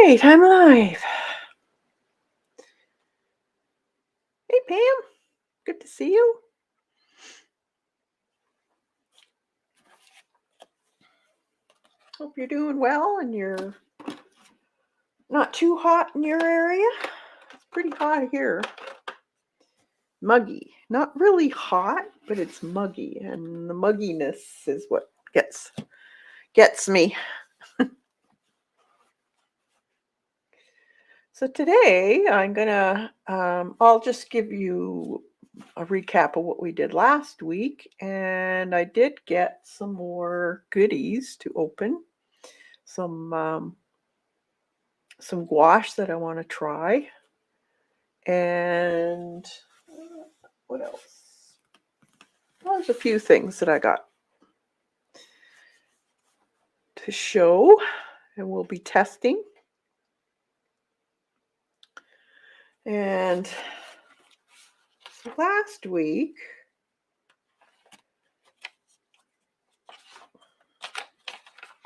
right, I'm live. Hey, Pam. Good to see you. Hope you're doing well and you're not too hot in your area. It's pretty hot here. Muggy. Not really hot, but it's muggy, and the mugginess is what gets me. So today I'm gonna I'll just give you a recap of what we did last week, and I did get some more goodies to open, some gouache that I want to try, and what else? Well, there's a few things that I got to show, and we'll be testing. And last week,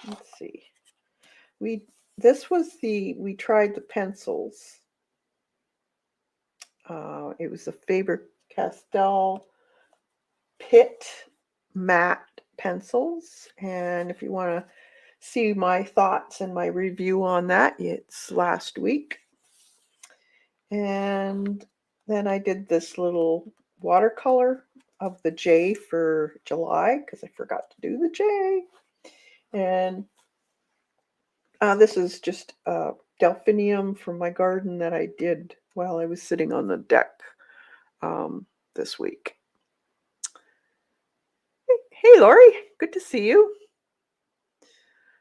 let's see, we tried the pencils. It was the Faber-Castell Pit matte pencils, and if you want to see my thoughts and my review on that, it's last week. And then I did this little watercolor of the J for July because I forgot to do the J. And this is just delphinium from my garden that I did while I was sitting on the deck this week. Hey, Lori, good to see you.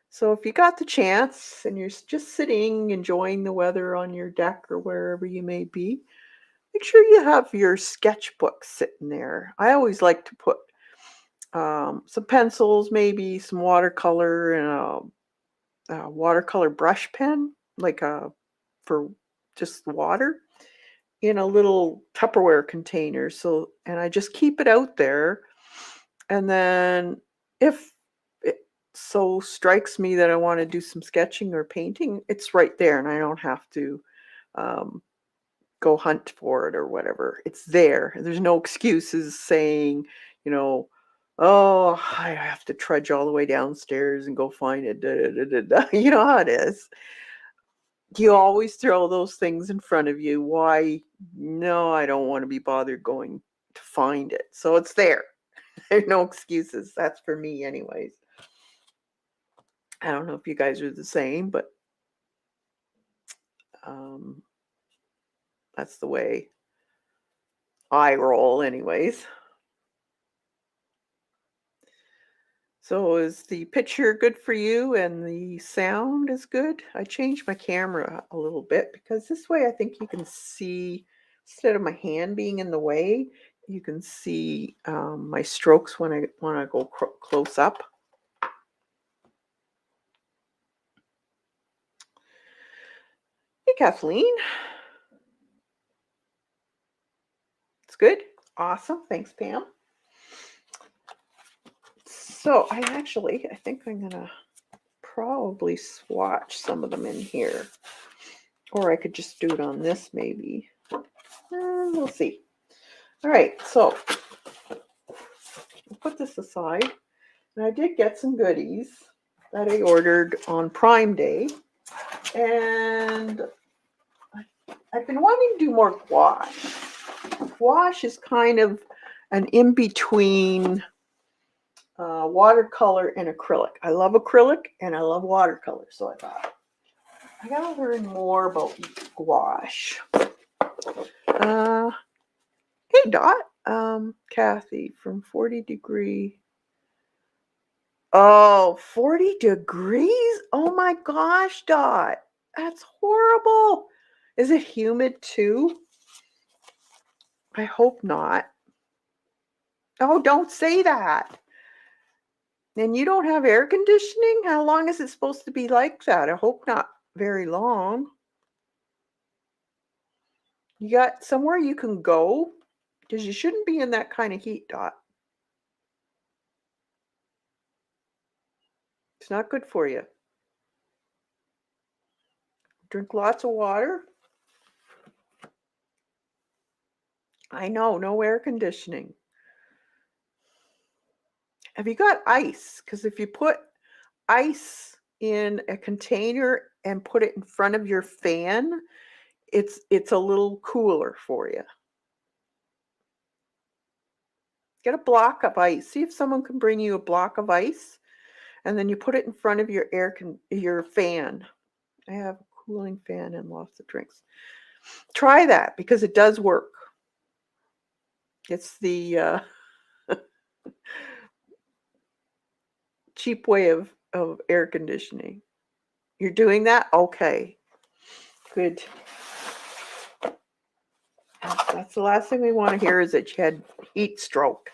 So if you got the chance and you're just sitting, enjoying the weather on your deck or wherever you may be, make sure you have your sketchbook sitting there. I always like to put some pencils, maybe some watercolor, and a watercolor brush pen, like for just water, in a little Tupperware container. And I just keep it out there. And then if it so strikes me that I want to do some sketching or painting, it's right there, and I don't have to go hunt for it or whatever. It's there. There's no excuses saying, oh, I have to trudge all the way downstairs and go find it. Da, da, da, da. You know how it is. You always throw those things in front of you. Why? No, I don't want to be bothered going to find it. So it's there. There's no excuses. That's for me anyways. I don't know if you guys are the same, but that's the way I roll anyways. So is the picture good for you and the sound is good? I changed my camera a little bit because this way I think you can see, instead of my hand being in the way, you can see my strokes when I go close up. Hey, Kathleen. It's good. Awesome. Thanks, Pam. So I think I'm going to probably swatch some of them in here. Or I could just do it on this maybe. We'll see. All right, so I'll put this aside. And I did get some goodies that I ordered on Prime Day. And I've been wanting to do more gouache. Gouache is kind of an in-between watercolor and acrylic. I love acrylic and I love watercolor. So I thought, I gotta learn more about gouache. Hey, Dot. Kathy from 40 degree. Oh, 40 degrees? Oh my gosh, Dot. That's horrible. Is it humid too? I hope not. Oh, don't say that. And you don't have air conditioning? How long is it supposed to be like that? I hope not very long. You got somewhere you can go? Because you shouldn't be in that kind of heat, Dot. It's not good for you. Drink lots of water. I know, no air conditioning. Have you got ice? Because if you put ice in a container and put it in front of your fan, it's a little cooler for you. Get a block of ice. See if someone can bring you a block of ice, and then you put it in front of your your fan. I have a cooling fan and lots of drinks. Try that because it does work. It's the cheap way of air conditioning. You're doing that? Okay. Good. That's the last thing we want to hear is that you had heat stroke.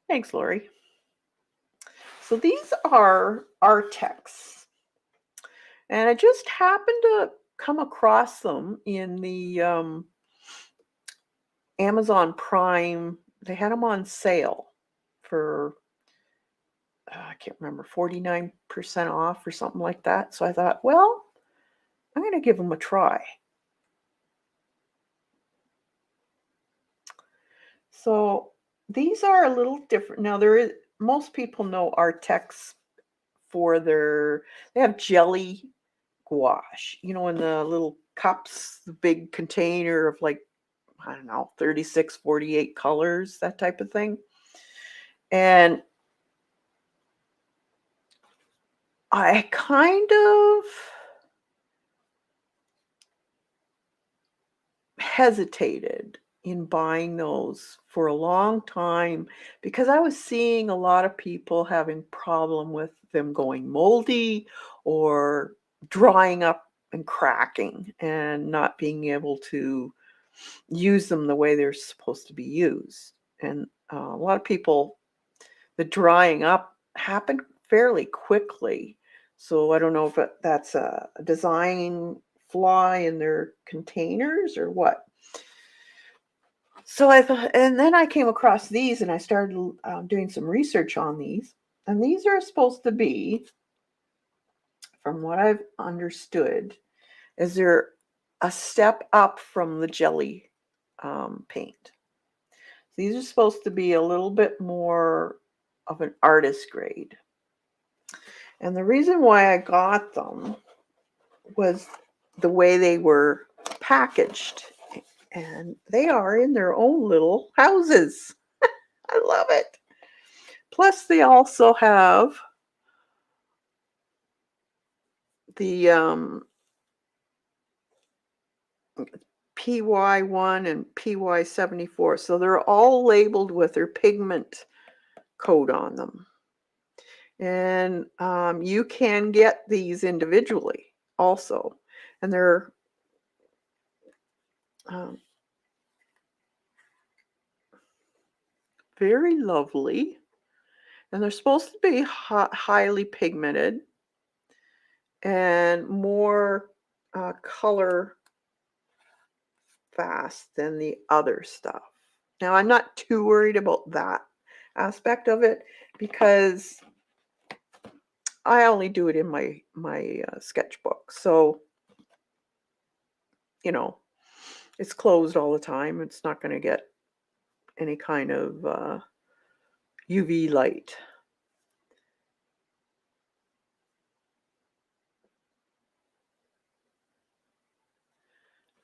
Thanks, Lori. So these are Arrtx. And I just happened to come across them in the Amazon Prime. They had them on sale for, I can't remember, 49% off or something like that. So I thought, well, I'm going to give them a try. So these are a little different. Now, most people know Arrtx for they have jelly gouache, in the little cups, the big container of like, I don't know, 36, 48 colors, that type of thing. And I kind of hesitated in buying those for a long time because I was seeing a lot of people having problem with them going moldy or drying up and cracking and not being able to use them the way they're supposed to be used. And a lot of people, the drying up happened fairly quickly. So I don't know if that's a design flaw in their containers or what. So I thought, and then I came across these and I started doing some research on these. And these are supposed to be, from what I've understood, is they're a step up from the jelly paint. These are supposed to be a little bit more of an artist grade. And the reason why I got them was the way they were packaged. And they are in their own little houses. I love it. Plus, they also have the PY1 and PY74. So they're all labeled with their pigment code on them. And you can get these individually also. And they're very lovely. And they're supposed to be highly pigmented and more color fast than the other stuff. Now, I'm not too worried about that aspect of it because I only do it in my sketchbook. So, it's closed all the time. It's not going to get any kind of UV light.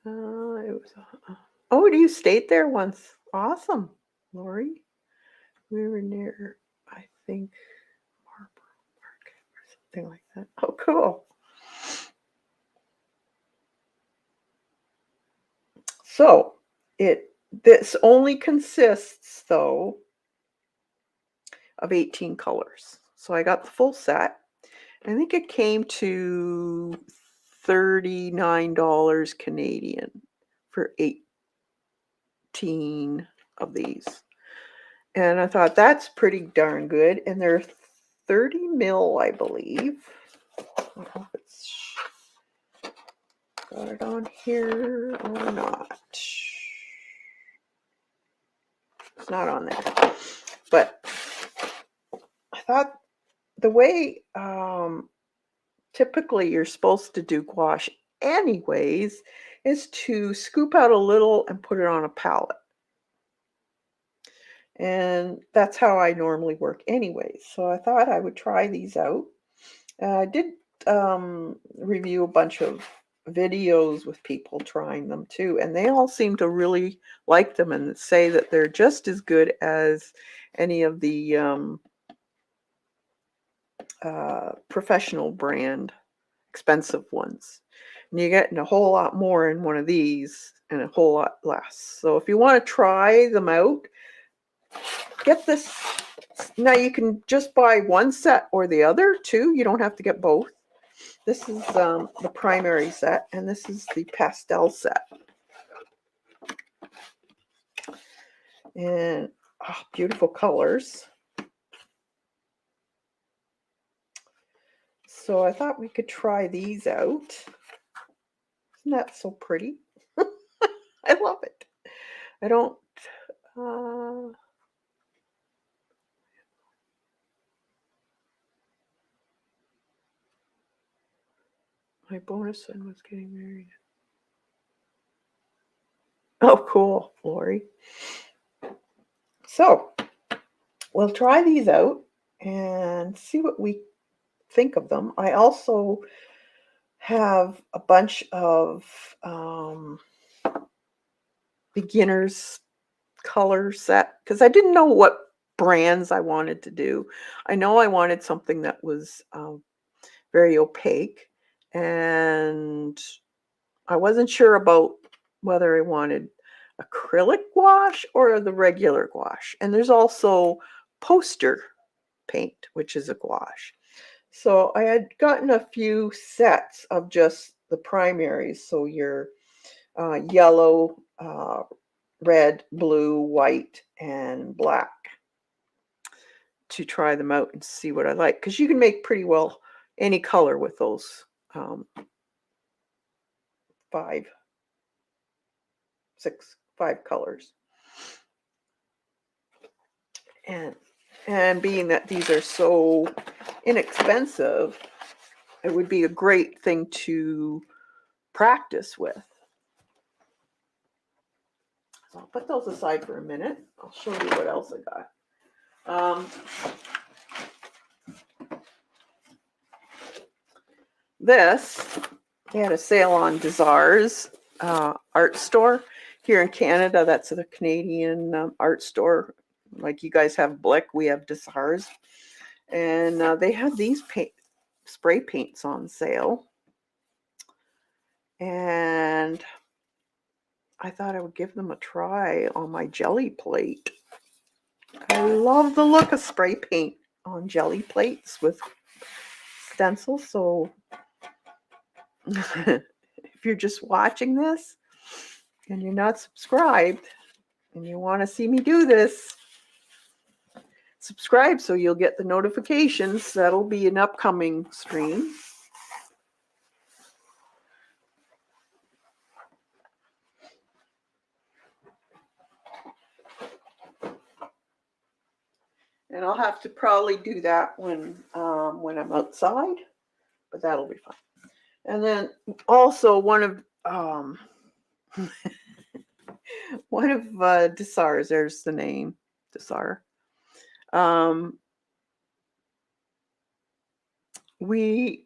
Oh, you stayed there once. Awesome, Lori. We were near, I think, Marlborough Market or something like that. Oh, cool. So this only consists, though, of 18 colors. So I got the full set. I think it came to $39 Canadian for 18 of these. And I thought that's pretty darn good. And they're 30 mil, I believe. I don't know if it's got it on here or not. It's not on there. But I thought the way typically you're supposed to do gouache anyways is to scoop out a little and put it on a palette. And that's how I normally work anyways. So I thought I would try these out. I did review a bunch of videos with people trying them too, and they all seem to really like them and say that they're just as good as any of the professional brand expensive ones. And you're getting a whole lot more in one of these and a whole lot less. So if you want to try them out, get this. Now you can just buy one set or the other too. You don't have to get both. This is the primary set, and this is the pastel set. And beautiful colors. So I thought we could try these out. Isn't that so pretty? I love it. I don't... my bonus son was getting married. Oh, cool, Lori. So we'll try these out and see what we think of them. I also have a bunch of beginners color set because I didn't know what brands I wanted to do. I know I wanted something that was very opaque, and I wasn't sure about whether I wanted acrylic gouache or the regular gouache. And there's also poster paint, which is a gouache. So I had gotten a few sets of just the primaries. So your yellow, red, blue, white, and black to try them out and see what I like. Because you can make pretty well any color with those 5 colors. And being that these are so inexpensive, it would be a great thing to practice with. So I'll put those aside for a minute. I'll show you what else I got. This, they had a sale on Desar's art store here in Canada. That's the Canadian art store. Like you guys have Blick, we have Desar's. And they had these spray paints on sale. And I thought I would give them a try on my jelly plate. I love the look of spray paint on jelly plates with stencils. So if you're just watching this and you're not subscribed and you want to see me do this, subscribe so you'll get the notifications. That'll be an upcoming stream. And I'll have to probably do that when I'm outside, but that'll be fun. And then also one of Desar's, there's the name, Desar. They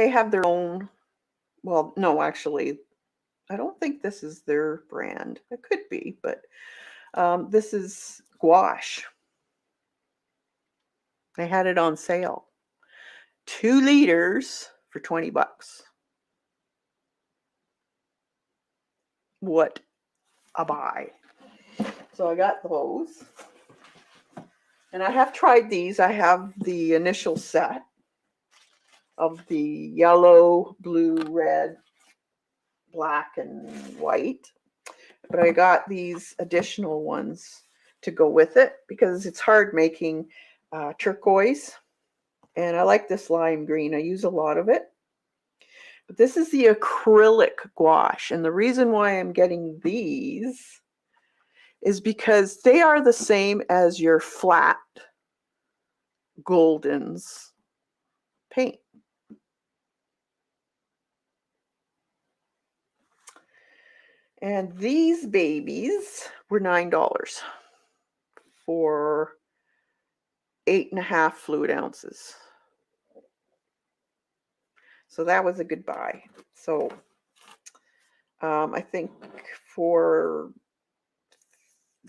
have their own, well, no, actually, I don't think this is their brand. It could be, but this is gouache. They had it on sale. 2 liters for $20. What a buy. So I got those. And I have tried these. I have the initial set of the yellow, blue, red, black, and white. But I got these additional ones to go with it because it's hard making turquoise. And I like this lime green. I use a lot of it. But this is the acrylic gouache. And the reason why I'm getting these is because they are the same as your flat Golden's paint. And these babies were $9 for 8.5 fluid ounces. So that was a good buy. So I think for,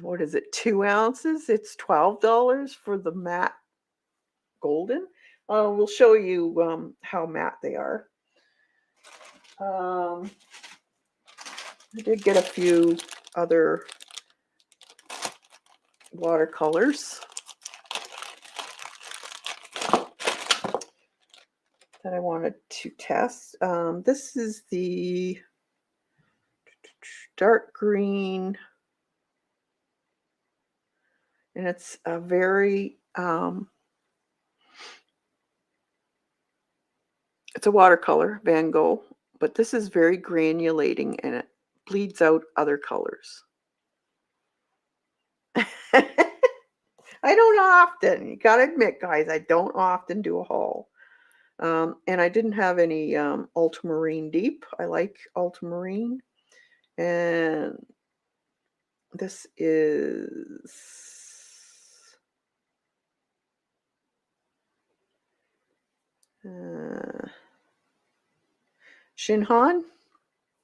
what is it, 2 ounces, it's $12 for the matte golden. We'll show you how matte they are. I did get a few other watercolors that I wanted to test. This is the dark green, and it's a very it's a watercolor, Van Gogh, but this is very granulating and it bleeds out other colors. I don't often, you gotta admit, guys, I don't often do a haul. And I didn't have any Ultramarine Deep. I like Ultramarine. And this is Shinhan.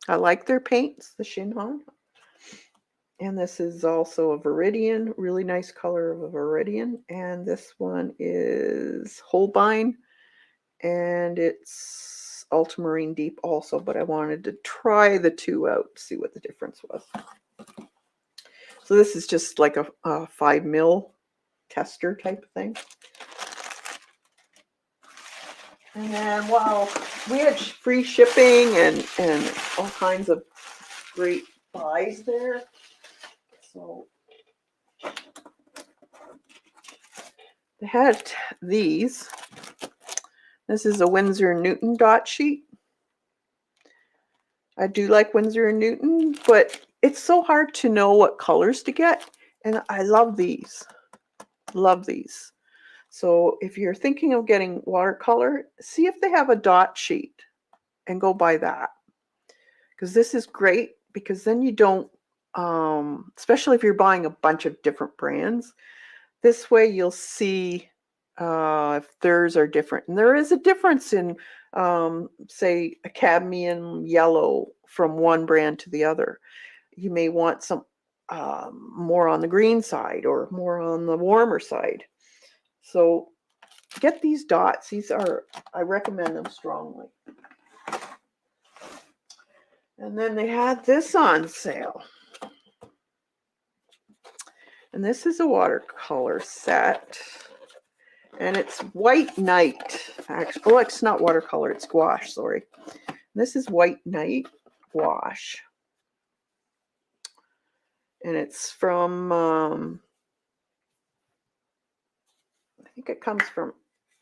I like their paints, the Shinhan. And this is also a Viridian, really nice color of a Viridian. And this one is Holbein, and it's Ultramarine Deep also, but I wanted to try the two out, see what the difference was. So this is just like a 5 mil tester type of thing. And then, wow, we had free shipping and all kinds of great buys there. So they had these. This is a Windsor Newton dot sheet. I do like Windsor and Newton, but it's so hard to know what colors to get. And I love these. Love these. So if you're thinking of getting watercolor, see if they have a dot sheet and go buy that. Because this is great, because then you don't, especially if you're buying a bunch of different brands, this way you'll see if theirs are different. And there is a difference in, say, a cadmium yellow from one brand to the other. You may want some more on the green side or more on the warmer side. So get these dots. These are, I recommend them strongly. And then they had this on sale. And this is a watercolor set. And it's White Night. Actually, oh, it's not watercolor, it's gouache, sorry. This is White Night gouache. And it's from, I think it comes from,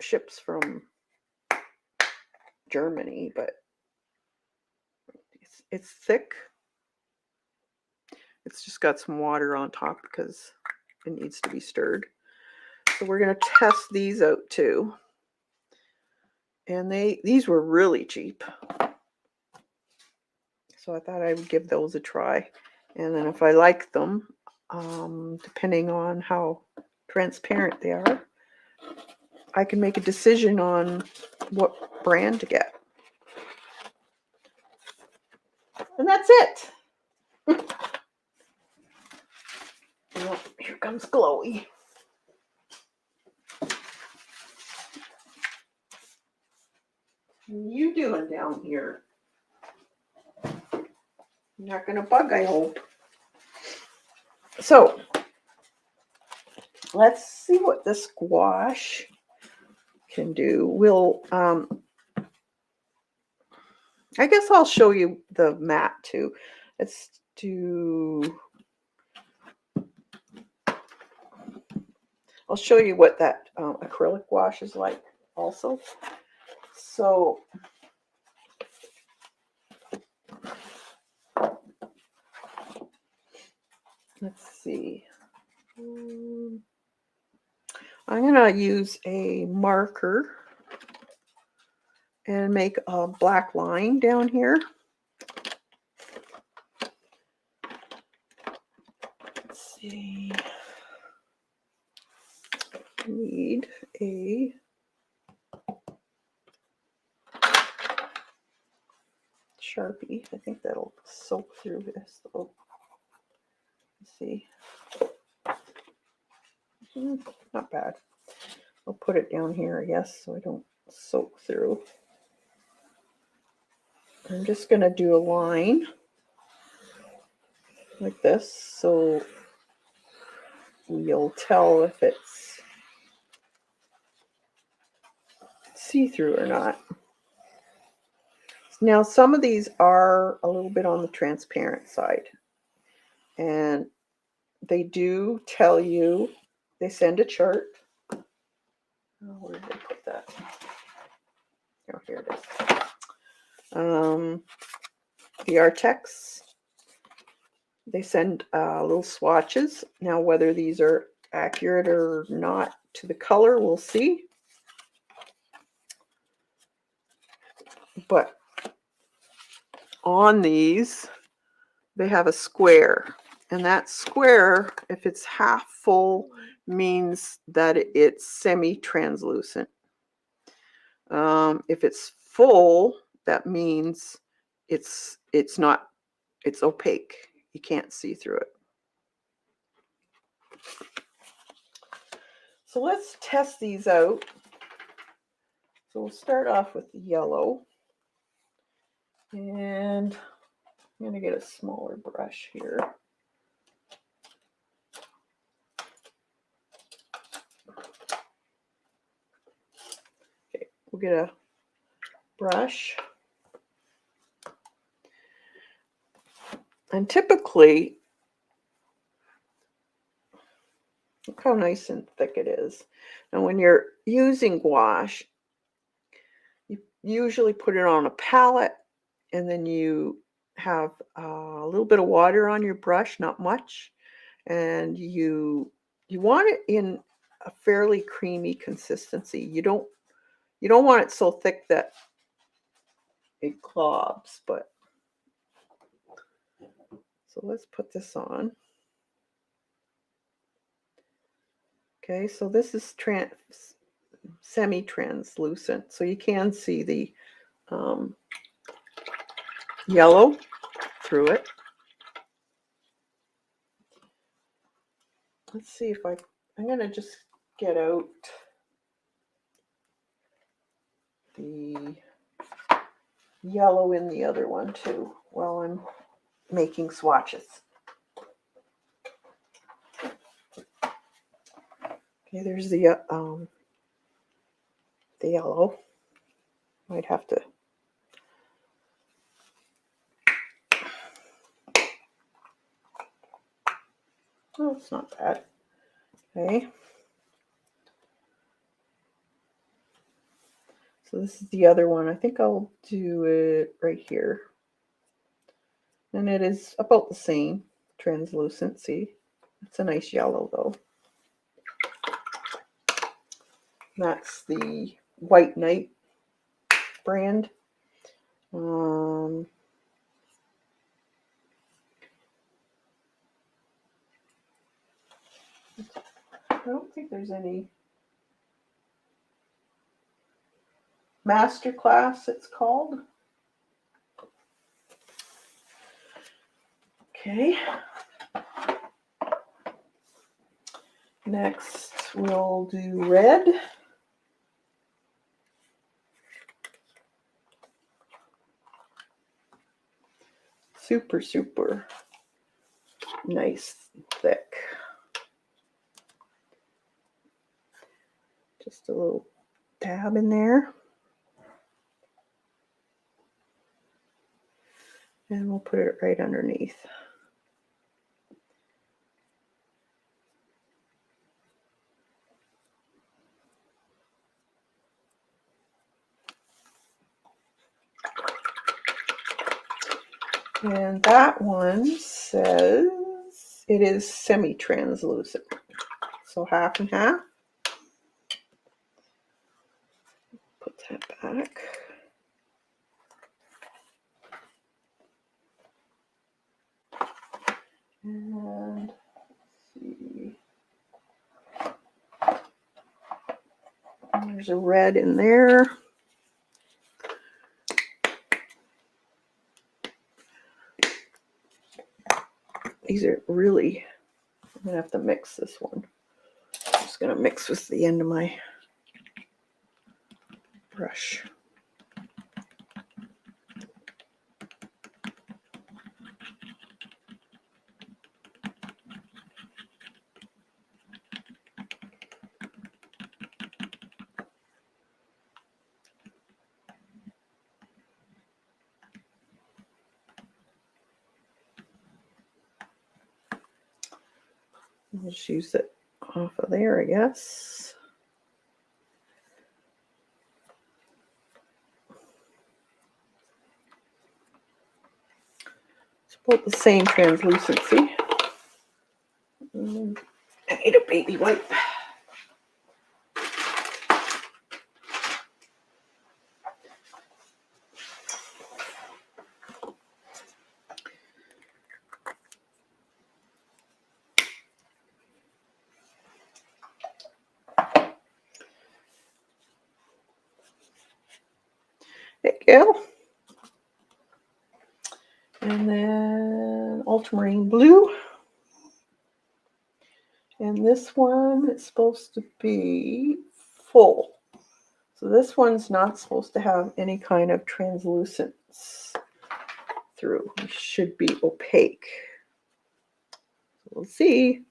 ships from Germany, but it's thick. It's just got some water on top because it needs to be stirred. So we're going to test these out too. And these were really cheap. So I thought I would give those a try. And then if I like them, depending on how transparent they are, I can make a decision on what brand to get. And that's it. Oh, here comes Chloe. What are you doing down here? You're not going to bug, I hope. So, let's see what this gouache can do. We'll, I guess I'll show you the matte too. Let's do, I'll show you what that acrylic wash is like also. So, let's see. I'm going to use a marker and make a black line down here. Let's see. I need a Sharpie. I think that'll soak through this though. Let's see. Not bad. I'll put it down here, I guess, so I don't soak through. I'm just going to do a line like this, so you'll tell if it's see-through or not. Now, some of these are a little bit on the transparent side, and they do tell you, they send a chart. Oh, where did I put that? Oh, here it is. The Arrtx, they send little swatches. Now, whether these are accurate or not to the color, we'll see. But on these, they have a square. And that square, if it's half full, means that it's semi-translucent. If it's full, that means it's not, it's opaque. You can't see through it. So let's test these out. So we'll start off with the yellow. And I'm going to get a smaller brush here. Okay, we'll get a brush. And typically, look how nice and thick it is. Now, when you're using gouache, you usually put it on a palette, and then you have a little bit of water on your brush, not much, and you want it in a fairly creamy consistency. You don't want it so thick that it clogs, but so let's put this on. Okay, so this is semi-translucent, so you can see the yellow through it. Let's see if I'm going to just get out the yellow in the other one too while I'm making swatches. Okay, there's the yellow. Might have to oh, it's not bad. Okay. So this is the other one. I think I'll do it right here. And it is about the same translucency. It's a nice yellow though. That's the White Knight brand. I don't think there's any Masterclass, it's called. Okay. Next, we'll do red. Super, super nice, thick. Just a little dab in there. And we'll put it right underneath. And that one says it is semi-translucent. So half and half. And let's see. There's a red in there. These are really, I'm going to have to mix this one. I'm just going to mix with the end of my brush. I'll just use it off of there, I guess. It's about the same translucency. I need a baby wipe. There you go. And then Ultramarine Blue. And this one is supposed to be full. So this one's not supposed to have any kind of translucence through. It should be opaque. So we'll see.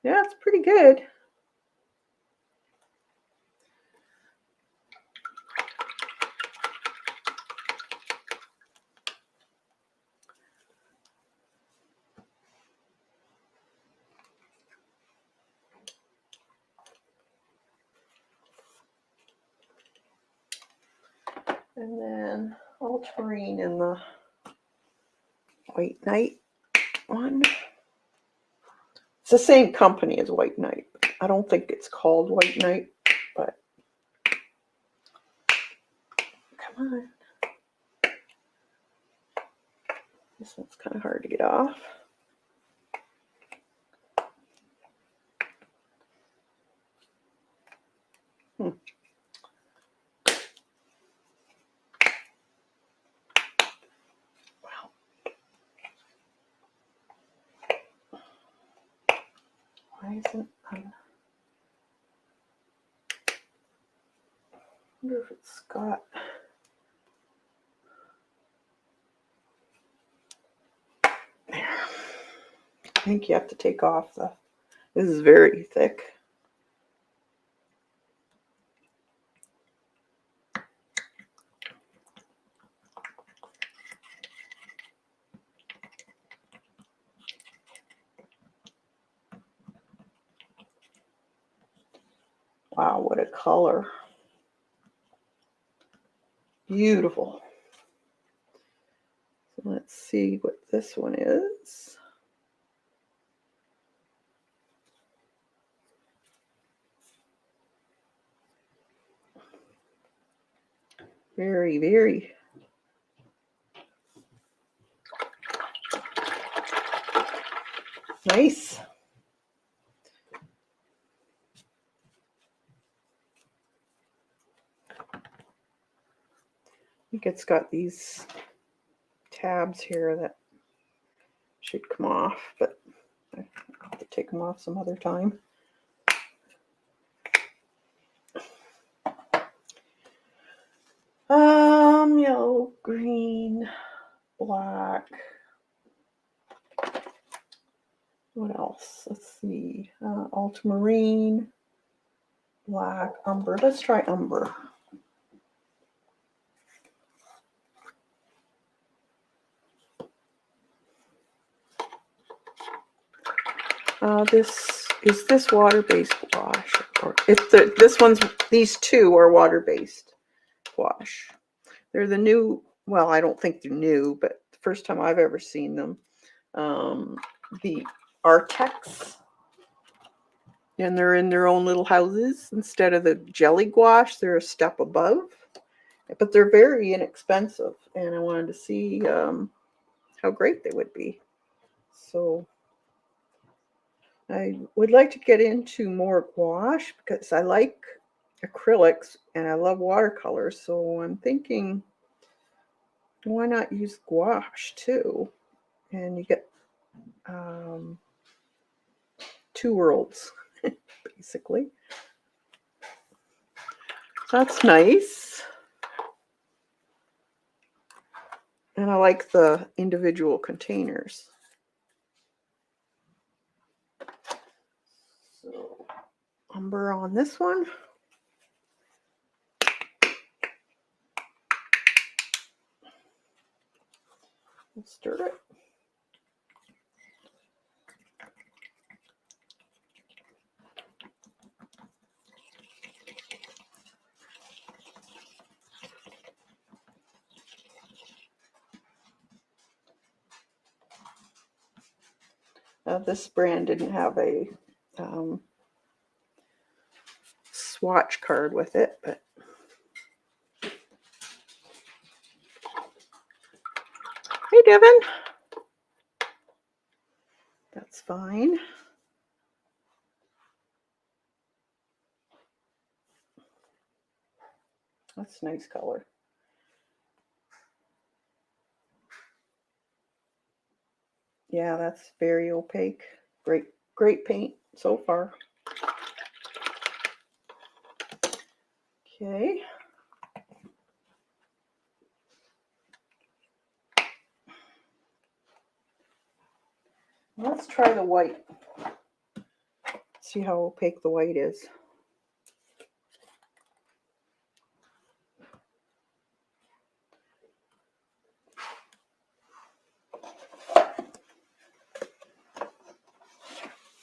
Yeah, it's pretty good. And then Ultramarine in the White Knight one. It's the same company as White Knight. I don't think it's called White Knight, but come on. This one's kind of hard to get off. Why isn't I wonder if it's got there. I think you have to take off the, this is very thick. Wow, what a color. Beautiful. So let's see what this one is. Very, very nice. I think it's got these tabs here that should come off, but I'll have to take them off some other time. Yellow, green, black. What else? Let's see. Ultramarine, black, umber. Let's try umber. This water-based wash, or if this one's, these two are water-based wash. They're the new, well, I don't think they're new, but the first time I've ever seen them. The Arrtx And they're in their own little houses. Instead of the jelly gouache, they're a step above. But they're very inexpensive, and I wanted to see how great they would be. So I would like to get into more gouache because I like acrylics and I love watercolors. So I'm thinking, why not use gouache too? And you get two worlds, basically. So that's nice. And I like the individual containers. So umber on this one. We'll stir it. This brand didn't have a swatch card with it, but hey, Devin. That's fine. That's a nice color. Yeah, that's very opaque. Great paint so far. Okay. Let's try the white. See how opaque the white is.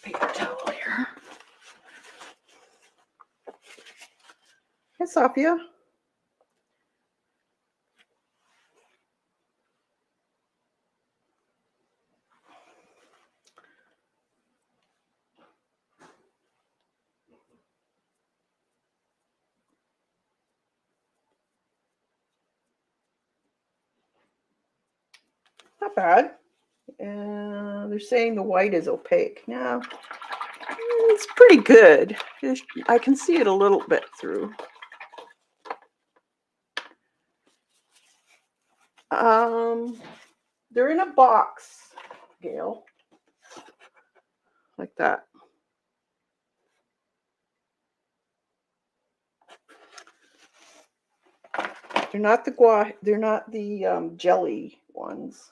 Paper towel here. Hey, Sophia. Not bad. They're saying the white is opaque. Now, it's pretty good. I can see it a little bit through. They're in a box, Gail, like that. They're not the gouache. They're not the jelly ones.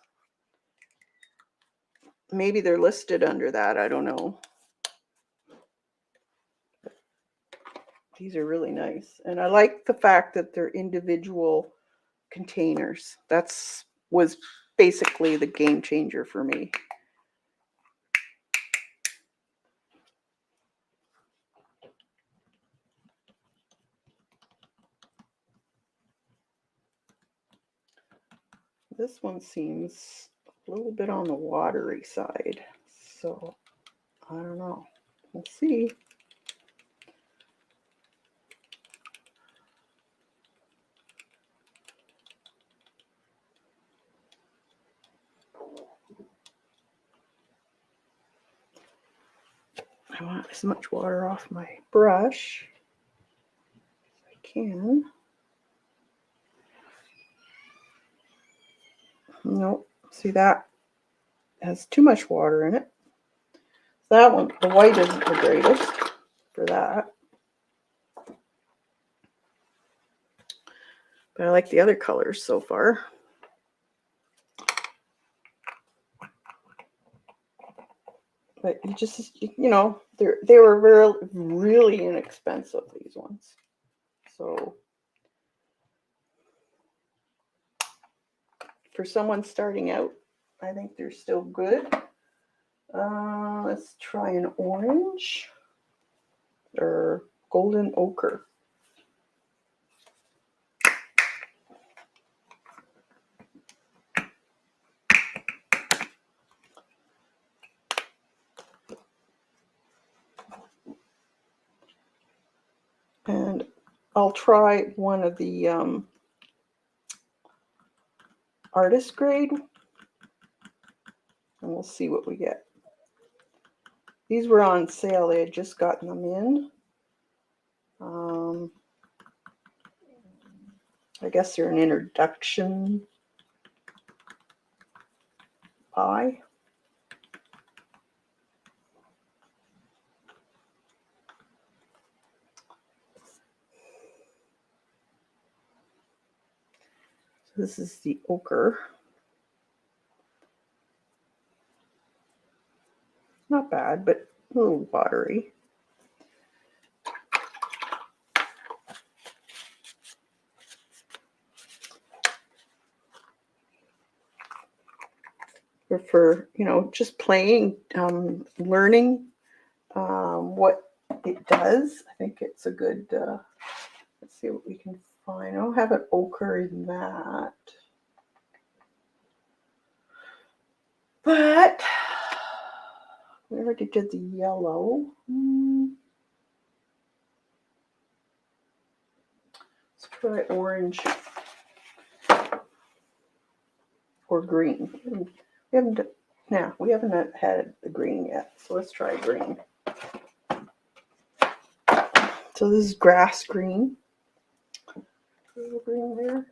Maybe they're listed under that. I don't know. These are really nice, and I like the fact that they're individual containers. Was basically the game changer for me. This one seems a little bit on the watery side, so I don't know. We'll see. I want as much water off my brush as I can. Nope. See, that has too much water in it. That one, the white isn't the greatest for that. But I like the other colors so far. But you just, you know, they were really inexpensive, these ones. So for someone starting out, I think they're still good. Let's try an orange or golden ochre. I'll try one of the artist grade, and we'll see what we get. These were on sale. They had just gotten them in. I guess they're an introduction pie. So this is the Ochre. Not bad, but a little watery. Or for, you know, just playing, learning what it does. I think it's a good, let's see what we can find. I don't have an ochre in that. But we already did the yellow. Let's try orange or green. We haven't had the green yet, so let's try green. So this is grass green. A little green there.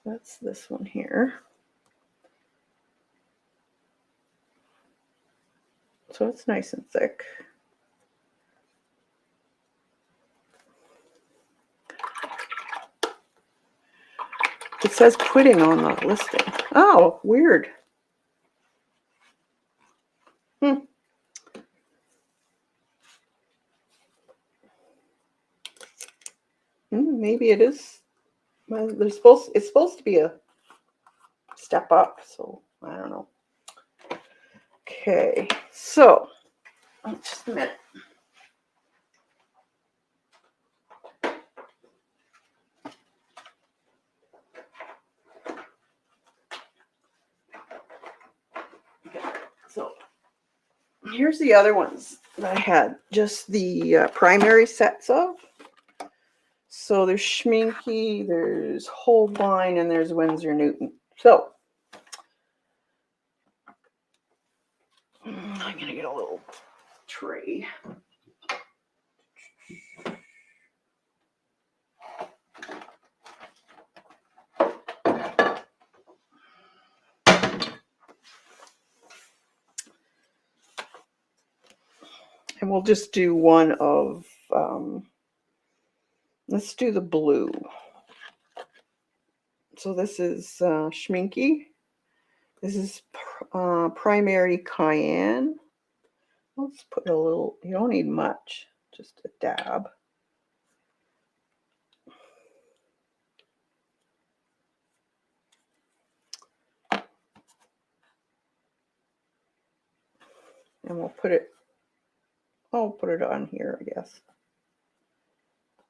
That's this one here. So it's nice and thick. It says quitting on the listing. Oh, weird. Maybe it is. Well, it's supposed to be a step up, so I don't know. Okay, so just a minute. Okay, so here's the other ones that I had, just the primary sets of. So there's Schminky, there's Holbein, and there's Windsor Newton. So I'm gonna get a little tray. And we'll just do one of, let's do the blue. So this is Schminky. This is primary Cayenne. Let's put a little, you don't need much, just a dab. And we'll put it, I'll put it on here, I guess.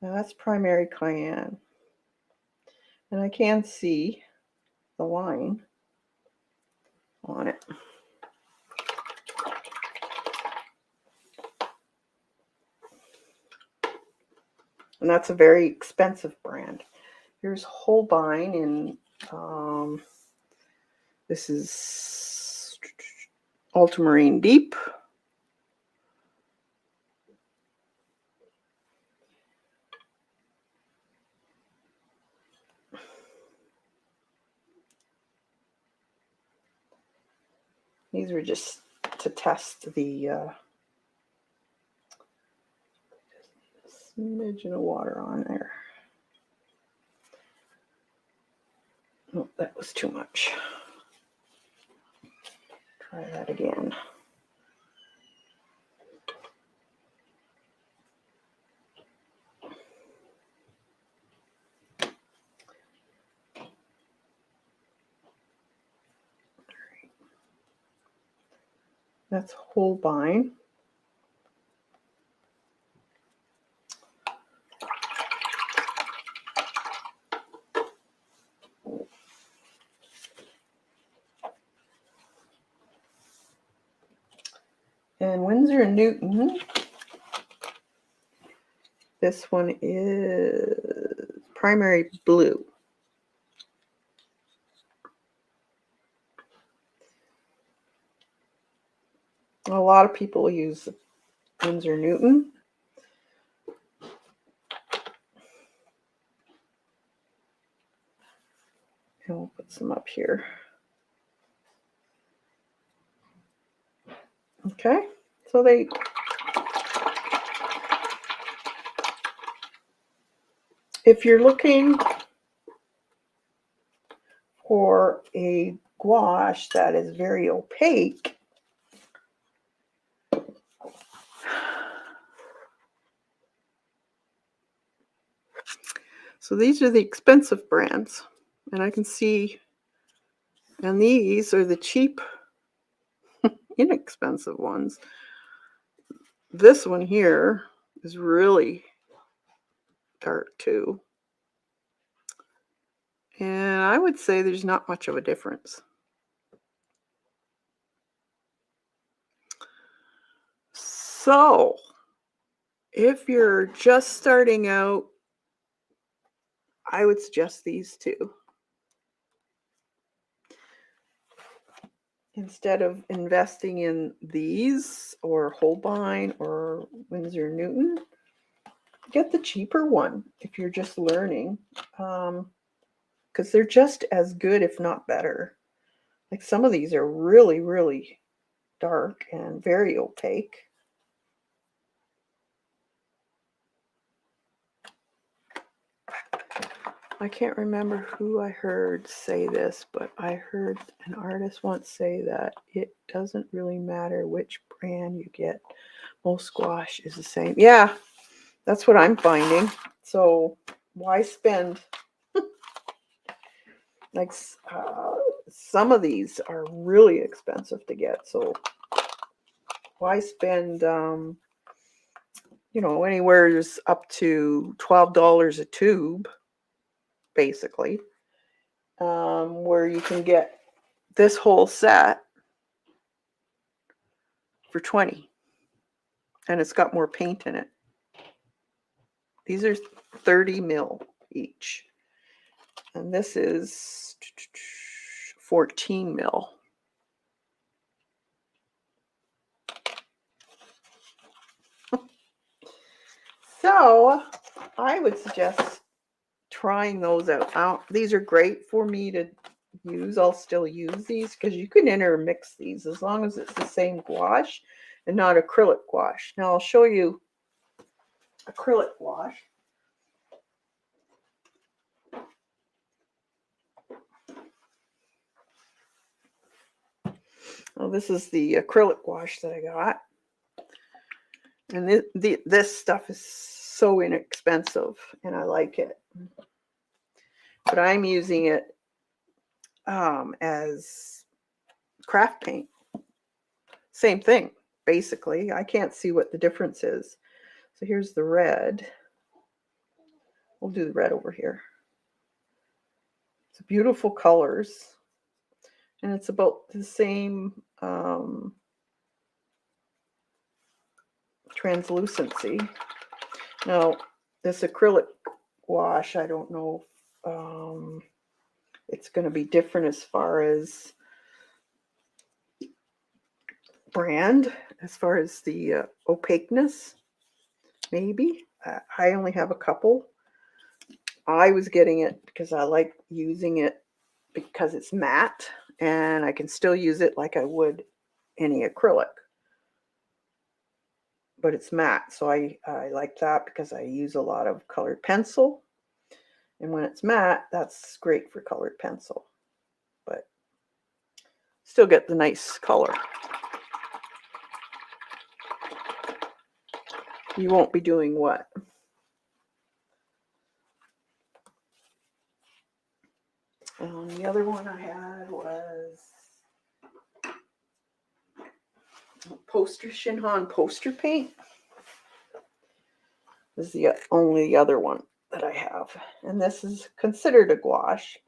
Now that's primary Cayenne. And I can see the line on it. And that's a very expensive brand. Here's Holbein in, this is Ultramarine Deep. These were just to test the smidgen of water on there. Oh, that was too much. Try that again. That's Holbein. And Windsor and Newton. This one is Primary Blue. A lot of people use Windsor Newton. And we'll put some up here. Okay, so if you're looking for a gouache that is very opaque, so these are the expensive brands, and I can see, and these are the cheap, inexpensive ones. This one here is really dark too. And I would say there's not much of a difference. So, if you're just starting out, I would suggest these two. Instead of investing in these or Holbein or Windsor Newton, get the cheaper one if you're just learning, because they're just as good, if not better. Like some of these are really, really dark and very opaque. I can't remember who I heard say this, but I heard an artist once say that it doesn't really matter which brand you get. Most gouache is the same. Yeah, that's what I'm finding. So why spend, like, some of these are really expensive to get. So why spend, you know, anywhere up to $12 a tube, basically, where you can get this whole set for $20, and it's got more paint in it. These are 30 mil each, and this is 14 mil. So I would suggest trying those out. These are great for me to use. I'll still use these because you can intermix these as long as it's the same gouache and not acrylic gouache. Now I'll show you acrylic wash. Well, this is the acrylic wash that I got. And this stuff is so inexpensive, and I like it. But I'm using it as craft paint. Same thing, basically. I can't see what the difference is. So here's the red. We'll do the red over here. It's beautiful colors. And it's about the same translucency. Now, this acrylic wash, I don't know if it's going to be different as far as brand, as far as the opaqueness, maybe. I only have a couple. I was getting it because I like using it because it's matte, and I can still use it like I would any acrylic. But it's matte, so I like that because I use a lot of colored pencil. And when it's matte, that's great for colored pencil. But still get the nice color. You won't be doing what? The other one I had was Shinhan poster paint. This is the only other one that I have. And this is considered a gouache.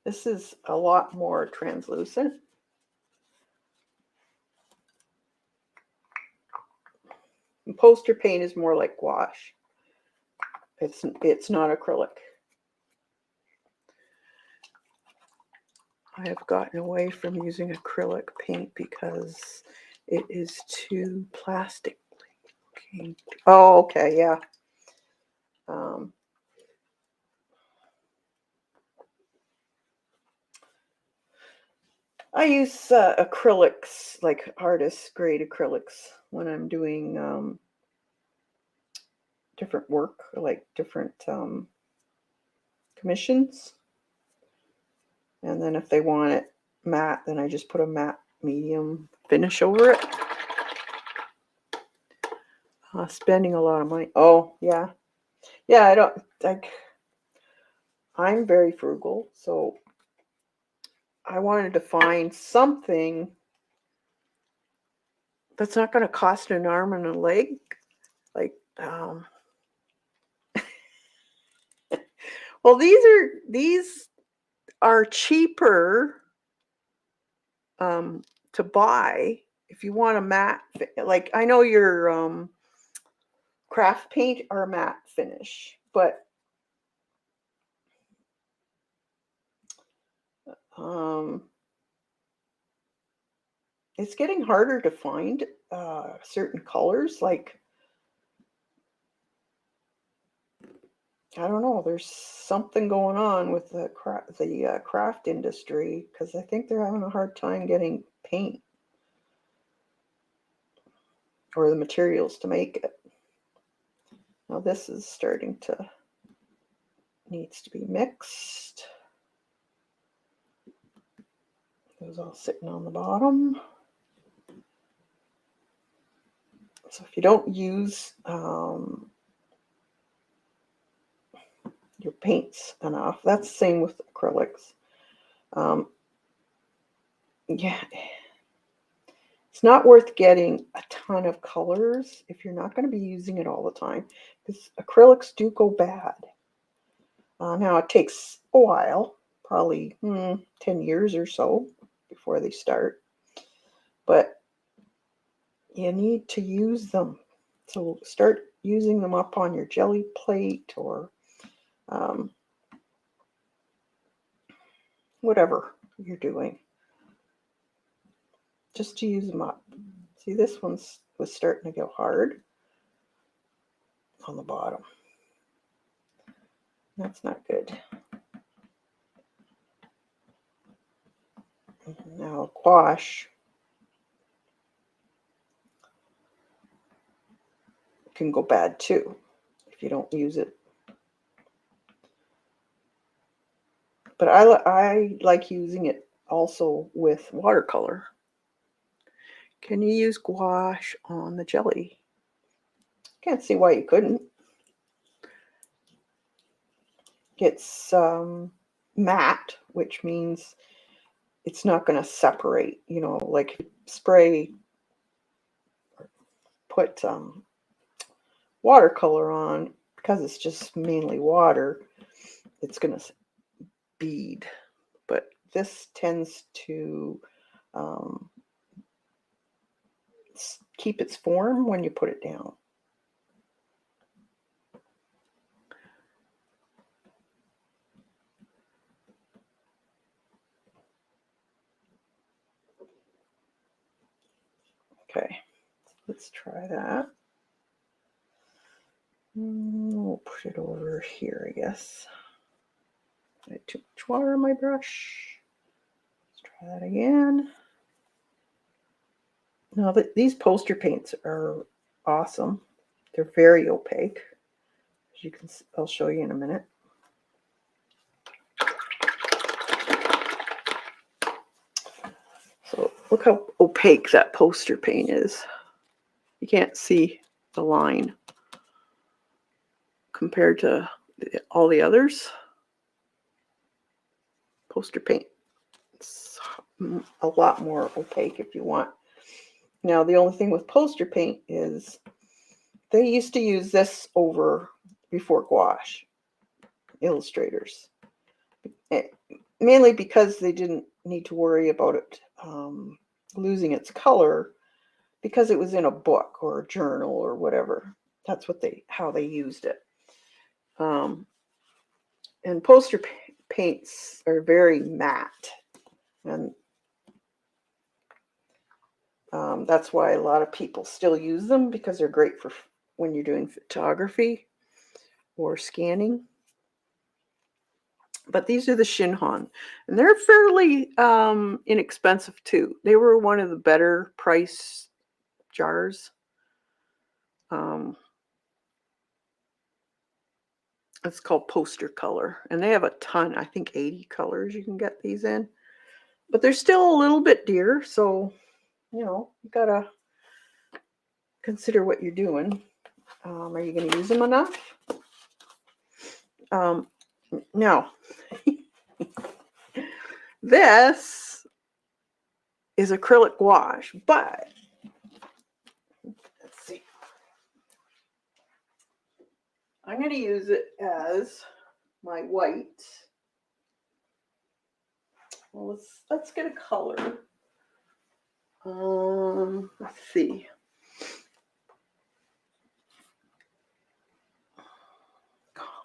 This is a lot more translucent. And poster paint is more like gouache. It's not acrylic. I have gotten away from using acrylic paint because it is too plastic. Okay. Oh, okay, yeah. I use acrylics, like artist grade acrylics, when I'm doing different work, like different commissions. And then if they want it matte, then I just put a matte medium finish over it. Spending a lot of money. Oh, yeah. Yeah, I don't, like, I'm very frugal, so I wanted to find something that's not going to cost an arm and a leg. Like, well, these are cheaper to buy if you want a matte. Like, I know your craft paint are matte finish, but it's getting harder to find certain colors. Like, I don't know, there's something going on with the craft industry, because I think they're having a hard time getting paint or the materials to make it. Now this is starting to, needs to be mixed. It was all sitting on the bottom. So if you don't use your paints enough, that's the same with acrylics. Yeah, it's not worth getting a ton of colors if you're not going to be using it all the time, because acrylics do go bad. Now it takes a while, probably 10 years or so before they start, but you need to use them. So start using them up on your jelly plate or whatever you're doing, just to use them up. See, this one's was starting to go hard on the bottom. That's not good. Now gouache can go bad too if you don't use it. But I like using it also with watercolor. Can you use gouache on the jelly? Can't see why you couldn't. It's matte, which means it's not going to separate. You know, like spray, put watercolor on, because it's just mainly water, it's going to bead. But this tends to keep its form when you put it down. Okay, let's try that. We'll put it over here, I guess. I had too much water on my brush. Let's try that again. Now, these poster paints are awesome. They're very opaque. As you can, I'll show you in a minute. So look how opaque that poster paint is. You can't see the line compared to all the others. Poster paint, it's a lot more opaque if you want. Now, the only thing with poster paint is they used to use this over before gouache, illustrators. mainly because they didn't need to worry about it losing its color because it was in a book or a journal or whatever. That's how they used it. And poster paints are very matte, and that's why a lot of people still use them, because they're great for when you're doing photography or scanning. But these are the Shinhan, and they're fairly inexpensive too. They were one of the better price jars. It's called Poster Color, and they have a ton, I think 80 colors you can get these in. But they're still a little bit dear, so, you gotta consider what you're doing. Are you going to use them enough? No. This is acrylic gouache, but let's see. I'm going to use it as my white. Well, let's get a color. Let's see.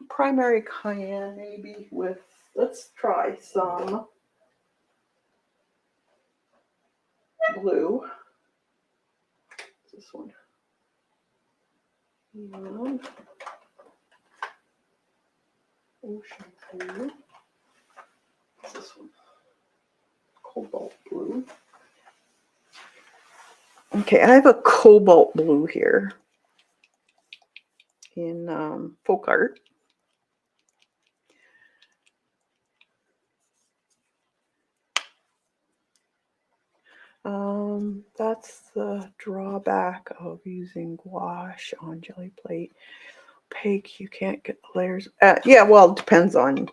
Primary Cayenne, maybe, with, let's try some blue. This one. And ocean blue. This one. Cobalt blue. Okay, I have a cobalt blue here in folk art. That's the drawback of using gouache on jelly plate. Opaque, you can't get the layers. Yeah, well, it depends on,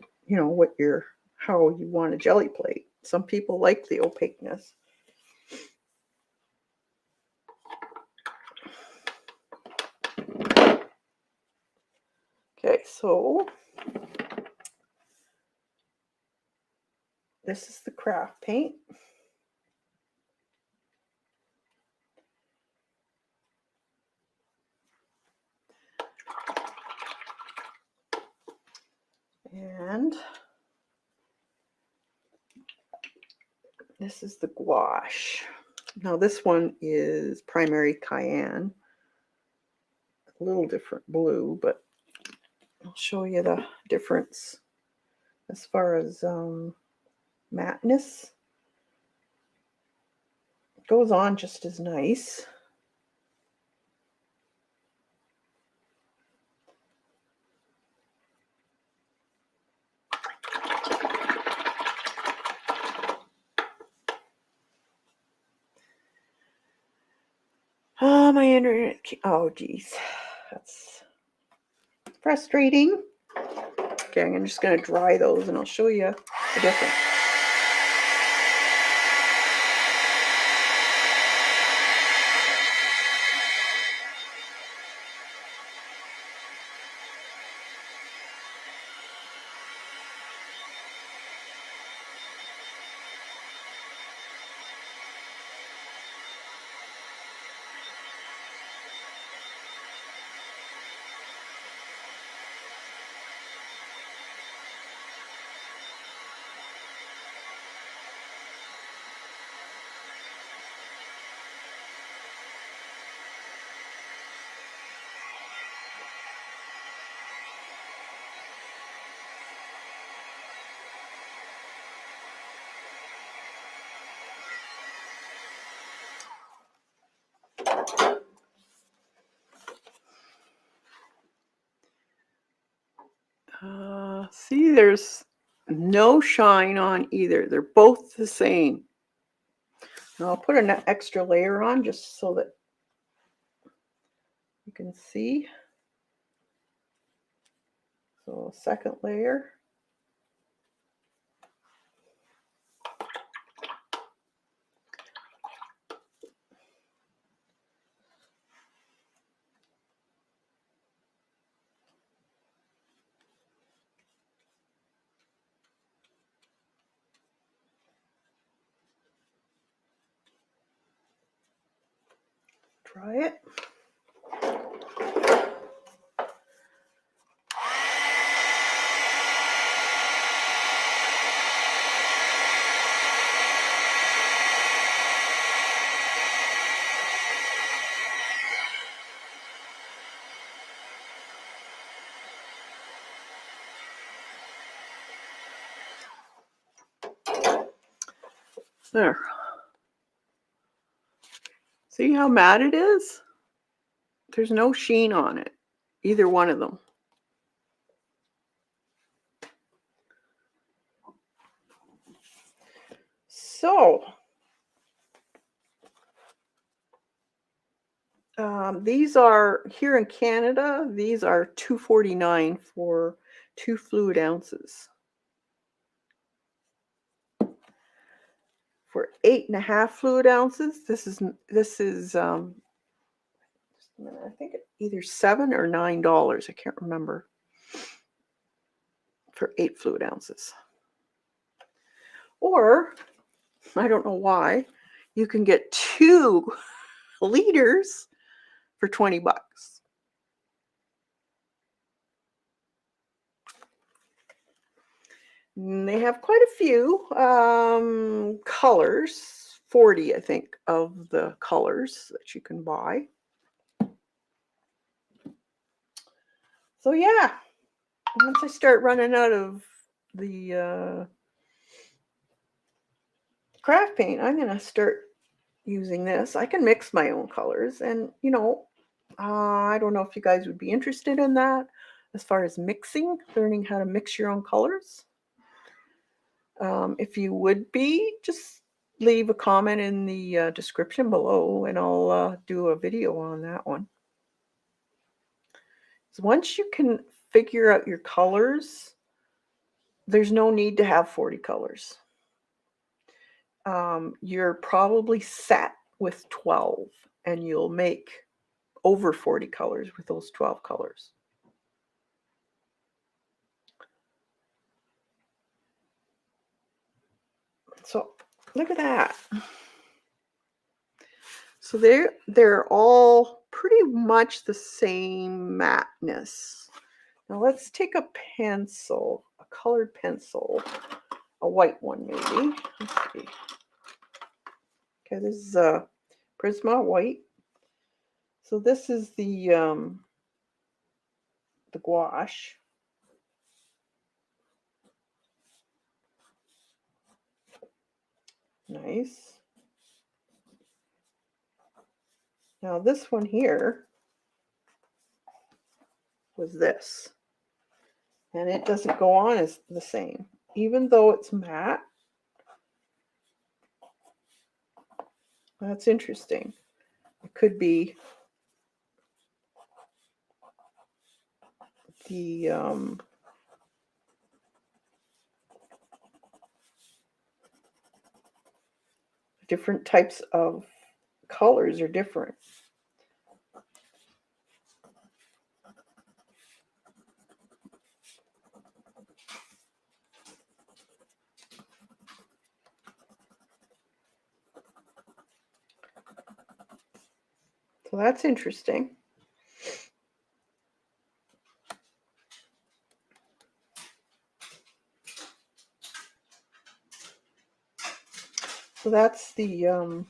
how you want a jelly plate. Some people like the opaqueness. Okay, so this is the craft paint. And this is the gouache. Now this one is Primary Cayenne. A little different blue, but I'll show you the difference as far as matteness. It goes on just as nice. My internet. Oh, geez. That's frustrating. Okay, I'm just going to dry those and I'll show you the difference. See, there's no shine on either. They're both the same. Now I'll put an extra layer on just so that you can see. So second layer. try it. There. See how matte it is? There's no sheen on it, either one of them. So, these are, here in Canada, these are $2.49 for 2 fluid ounces. For 8.5 fluid ounces, this is just a minute, I think either $7 or $9. I can't remember. For 8 fluid ounces. Or, I don't know why, you can get 2 liters for $20. And they have quite a few colors, 40, I think, of the colors that you can buy. So yeah, once I start running out of the craft paint, I'm going to start using this. I can mix my own colors, and you know, I don't know if you guys would be interested in that as far as mixing, learning how to mix your own colors. If you would be, just leave a comment in the description below, and I'll do a video on that one. So once you can figure out your colors, there's no need to have 40 colors. You're probably set with 12, and you'll make over 40 colors with those 12 colors. So look at that. So they're all pretty much the same matteness. Now let's take a pencil, a colored pencil, a white one maybe. Let's see. Okay, this is a Prisma white. So this is the gouache. Nice. Now this one here was this. And it doesn't go on as the same. Even though it's matte. That's interesting. It could be the different types of colors are different. So that's interesting. So that's the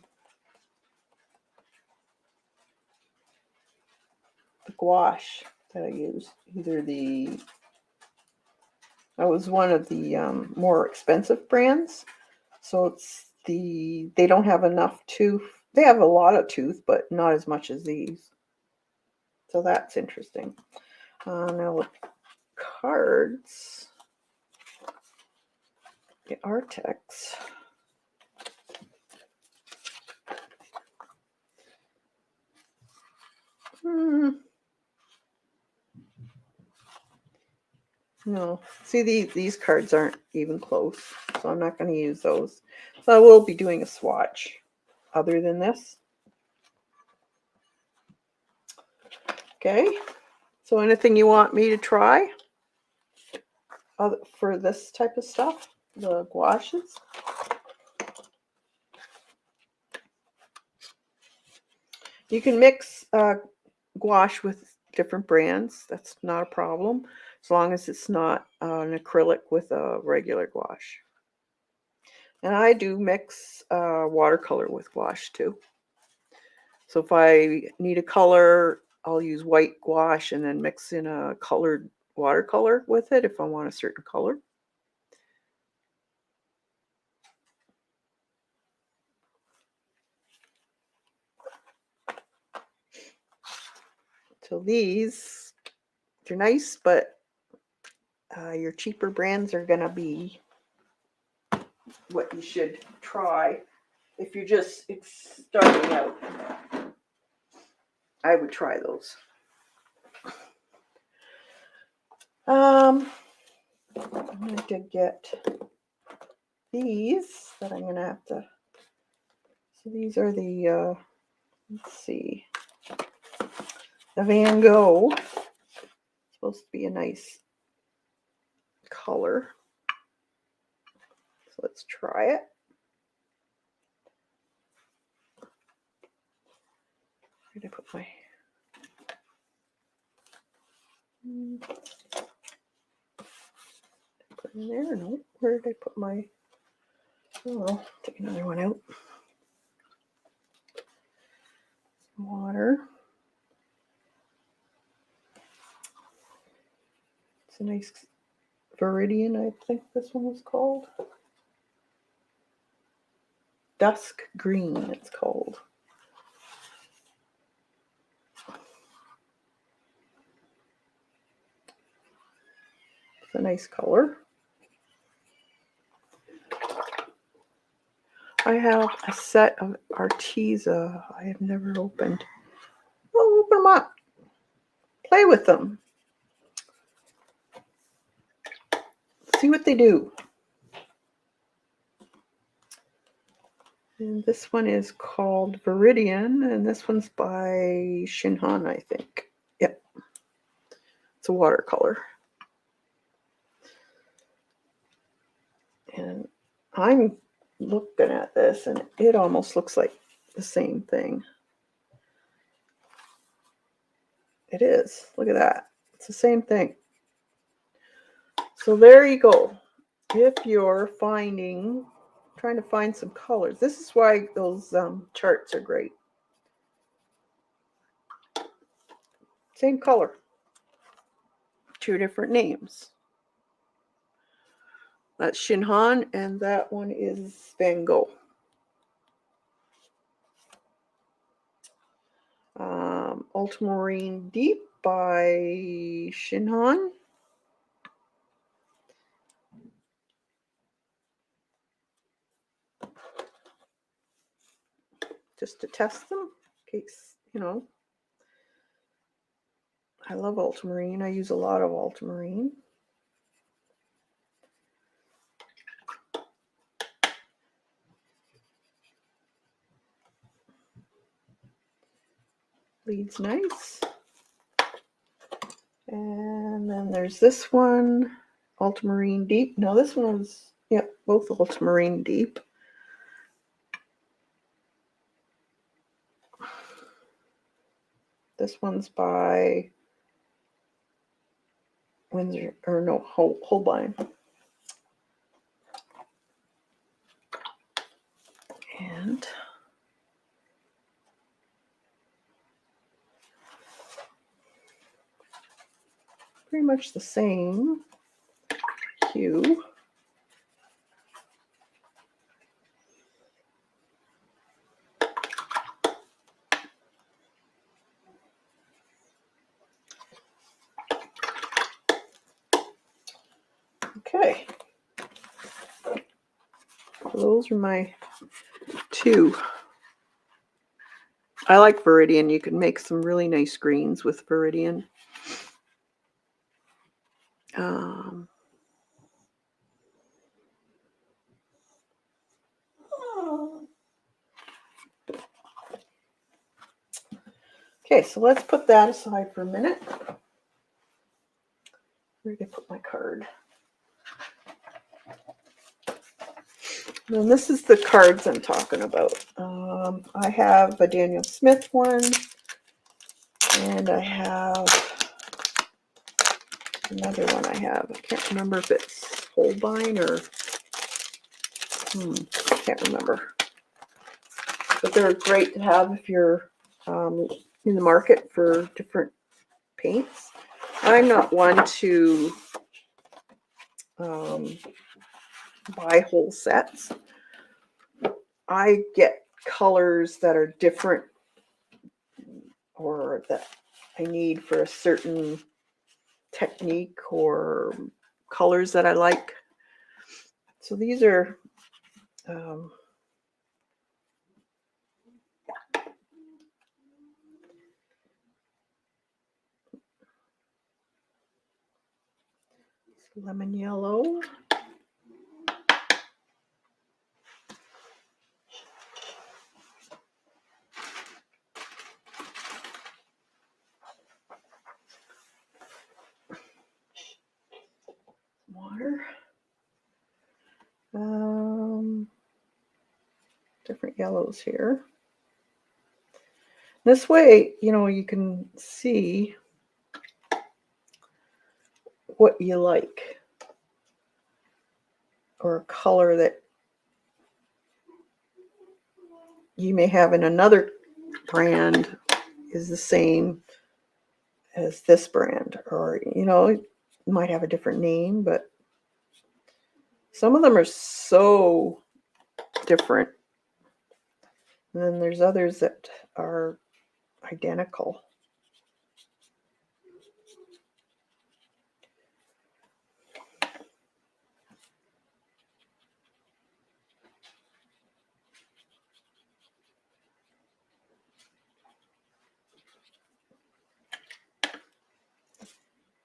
gouache that I use. Either that was one of the more expensive brands. So it's they don't have enough tooth. They have a lot of tooth, but not as much as these. So that's interesting. Now with cards, the Arrtx. No, see these cards aren't even close, so I'm not going to use those. So I will be doing a swatch other than this. Okay, so anything you want me to try for this type of stuff, the gouaches? You can mix gouache with different brands. That's not a problem, as long as it's not an acrylic with a regular gouache. And I do mix watercolor with gouache too. So if I need a color, I'll use white gouache and then mix in a colored watercolor with it if I want a certain color. So these, they're nice, but your cheaper brands are going to be what you should try if you're just starting out. I would try those. I'm going to get these that I'm going to have to. So these are the, let's see, the Van Gogh. It's supposed to be a nice color. So let's try it. Where did I put my... Put it in there? No. Where did I put my... Oh, take another one out. Water. It's a nice Viridian, I think this one was called. Dusk Green, it's called. It's a nice color. I have a set of Arrtx I have never opened. Well, open them up. Play with them. See what they do. And this one is called Viridian, and this one's by Shinhan, I think. Yep. It's a watercolor. And I'm looking at this, and it almost looks like the same thing. It is. Look at that. It's the same thing. So there you go. If you're trying to find some colors, this is why those charts are great. Same color, two different names. That's Shinhan, and that one is Van Gogh. Ultramarine Deep by Shinhan. Just to test them, in case, you know. I love ultramarine. I use a lot of ultramarine. Bleeds nice. And then there's this one, Ultramarine Deep. No, this one was, yep, both Ultramarine Deep. This one's by Windsor, or no, Holbein. And pretty much the same hue. Okay. So those are my two. I like Viridian. You can make some really nice greens with Viridian. Okay, so let's put that aside for a minute. Where did I put my card? And this is the cards I'm talking about. I have a Daniel Smith one, and I have another one I have. I can't remember if it's Holbein or I can't remember. But they're great to have if you're in the market for different paints. I'm not one to buy whole sets. I get colors that are different or that I need for a certain technique or colors that I like. So these are lemon yellow. Water. Different yellows here. This way, you know, you can see what you like or a color that you may have in another brand is the same as this brand, or you know, it might have a different name, but some of them are so different. And then there's others that are identical.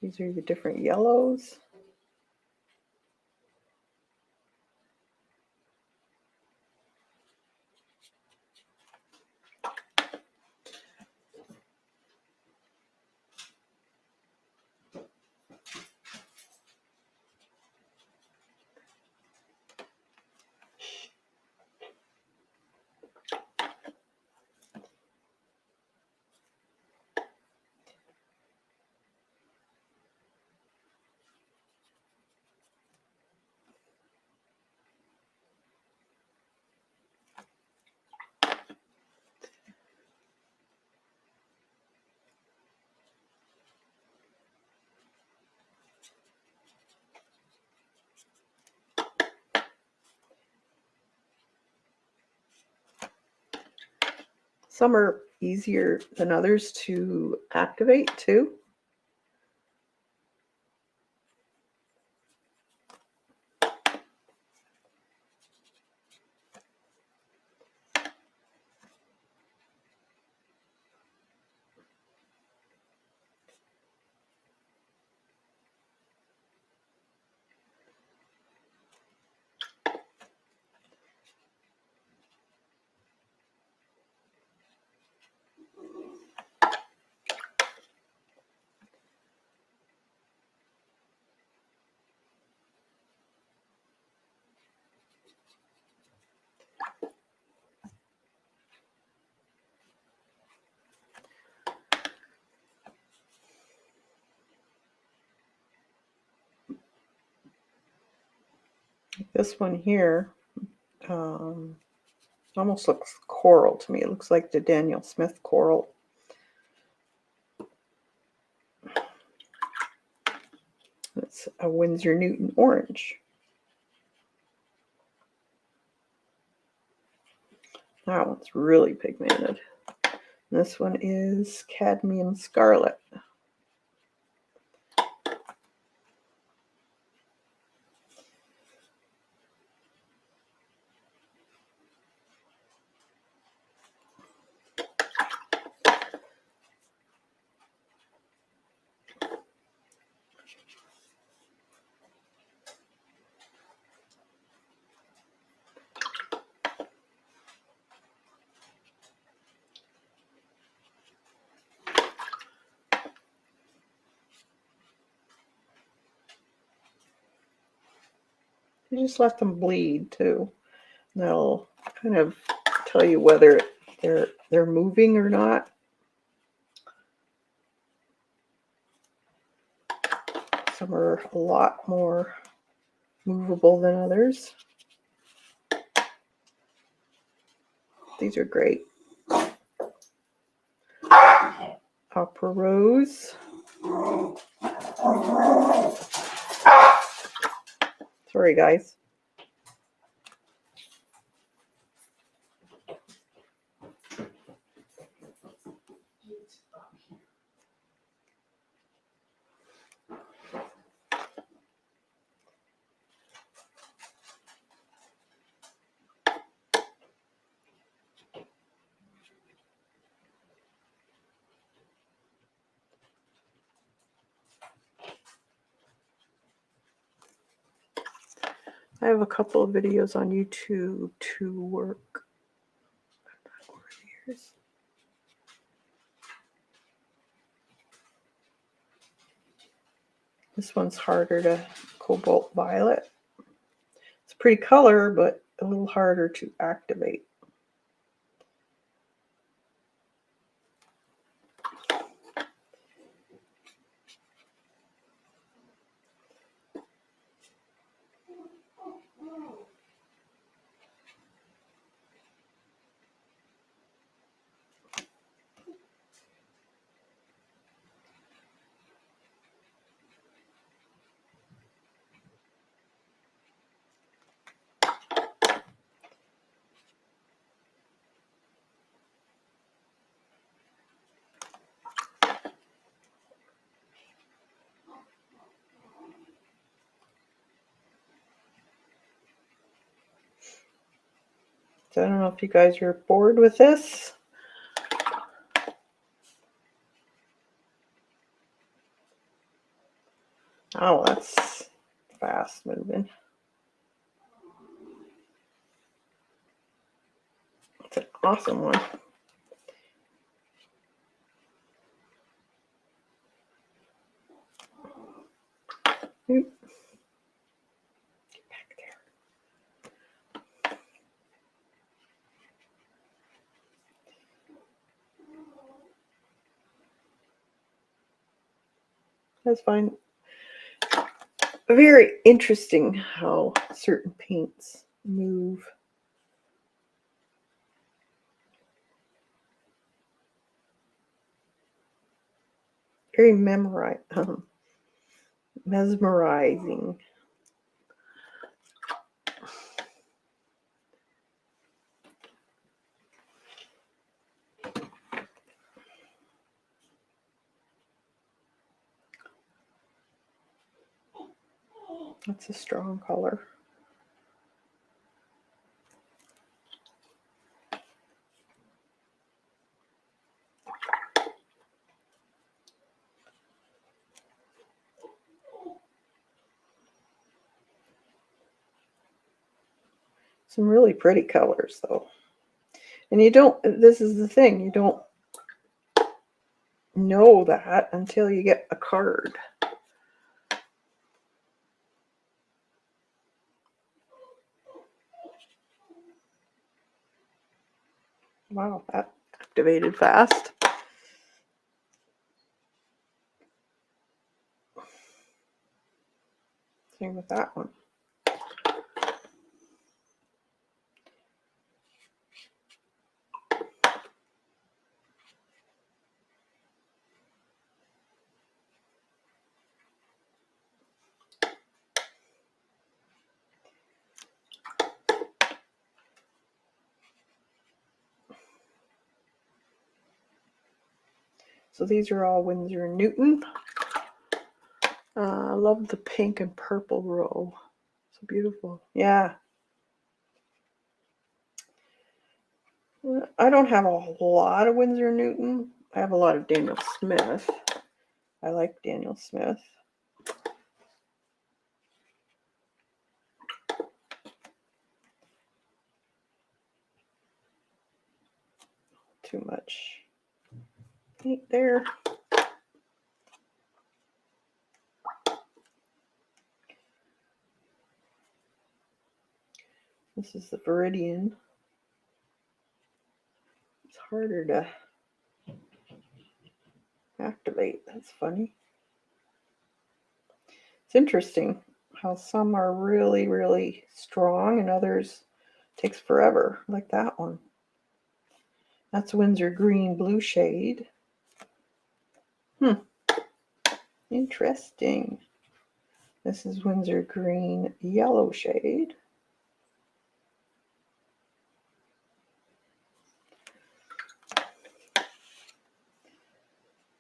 These are the different yellows. Some are easier than others to activate too. This one here almost looks coral to me. It looks like the Daniel Smith coral. It's a Windsor Newton orange. That one's really pigmented. This one is cadmium scarlet. You just let them bleed too. That'll kind of tell you whether they're moving or not. Some are a lot more movable than others. These are great. Opera Rose. Sorry, guys. I have a couple of videos on YouTube to work. This one's harder to cobalt violet. It's a pretty color, but a little harder to activate. So I don't know if you guys are bored with this. Oh, that's fast moving. It's an awesome one. Oop. Get back there. That's fine. Very interesting how certain paints move. Very mesmerizing. That's a strong color. Some really pretty colors, though. And you don't, this is the thing, you don't know that until you get a card. Wow, that activated fast. Same with that one. So these are all Windsor and Newton. I love the pink and purple row. So beautiful. Yeah. I don't have a lot of Windsor and Newton. I have a lot of Daniel Smith. I like Daniel Smith. Too much paint there. This is the Viridian. It's harder to activate. That's funny. It's interesting how some are really, really strong and others takes forever, like that one. That's Windsor Green Blue shade. Interesting. This is Windsor Green Yellow shade.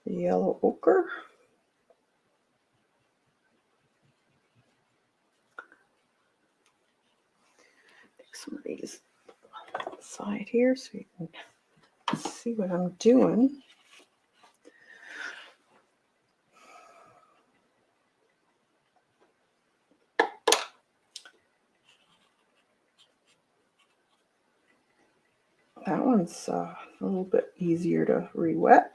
The yellow ochre. Take some of these side here so you can see what I'm doing. That one's a little bit easier to re-wet.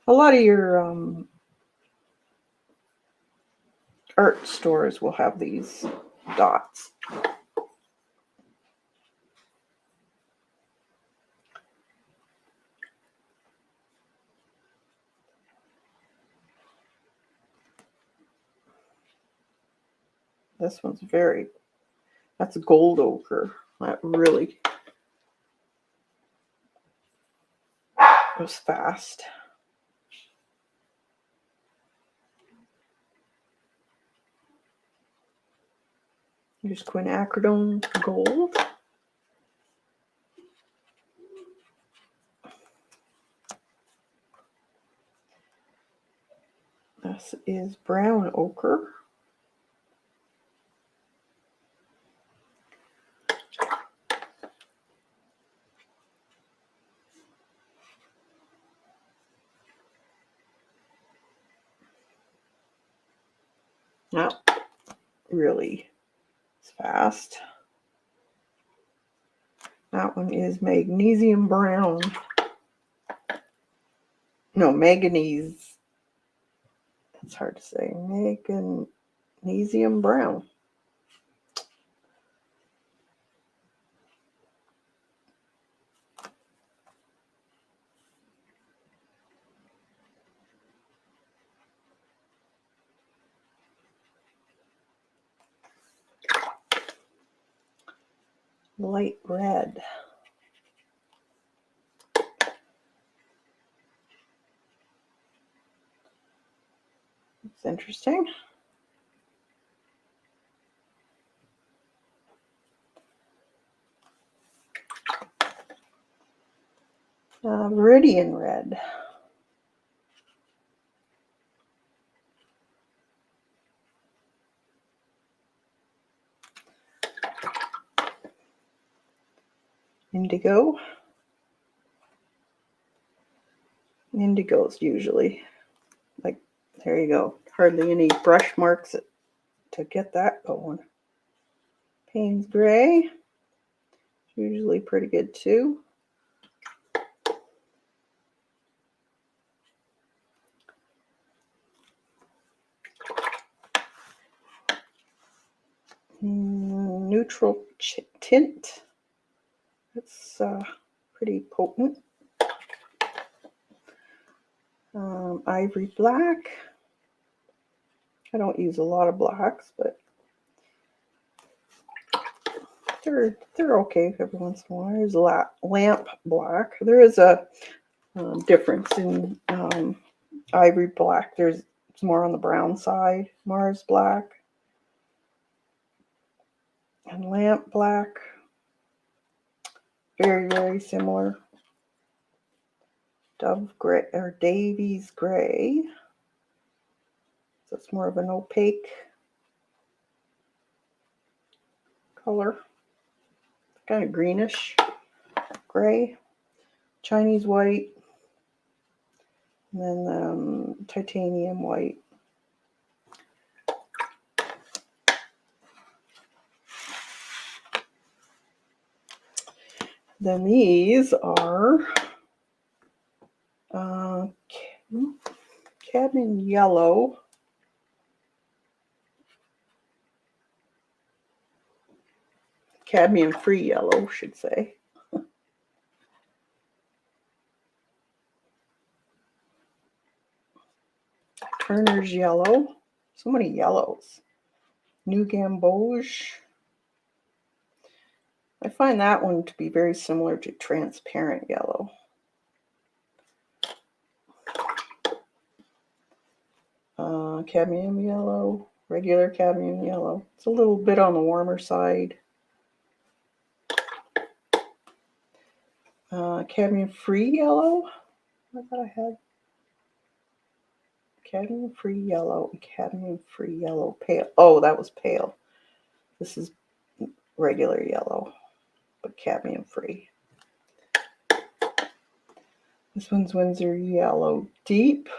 A lot of your art stores will have these dots. This one's that's gold ochre. That really was fast. Here's Quinacridone Gold. This is brown ochre. Now, really fast. That one is magnesium brown. No, manganese. That's hard to say. Magnesium brown. Light red. It's interesting. Viridian red. Indigo. Indigo's usually like, there you go. Hardly any brush marks to get that going. Payne's gray. Usually pretty good too. Neutral tint. That's pretty potent. Ivory black. I don't use a lot of blacks, but they're okay every once in a while. There's a lamp black. There is a difference in ivory black. It's more on the brown side. Mars black and lamp black. Very, very similar. Dove gray or Davies gray. So it's more of an opaque color. Kind of greenish gray. Chinese white. And then titanium white. Then these are cadmium yellow. Cadmium-free yellow, should say. Turner's yellow. So many yellows. New Gamboge. I find that one to be very similar to transparent yellow. Cadmium yellow, regular cadmium yellow. It's a little bit on the warmer side. Cadmium-free yellow. I thought I had cadmium-free yellow and cadmium-free yellow pale. Oh, that was pale. This is regular yellow, but cadmium-free. This one's Windsor Yellow Deep.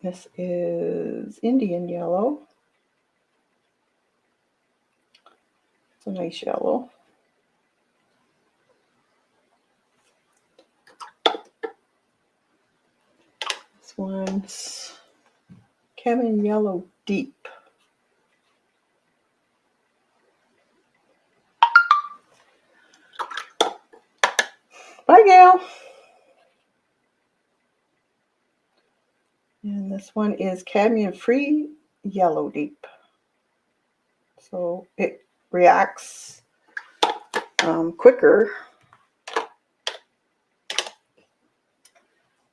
This is Indian Yellow. It's a nice yellow. This one's Cayenne Yellow Deep. Bye, Gail. And this one is cadmium-free Yellow Deep. So it reacts quicker.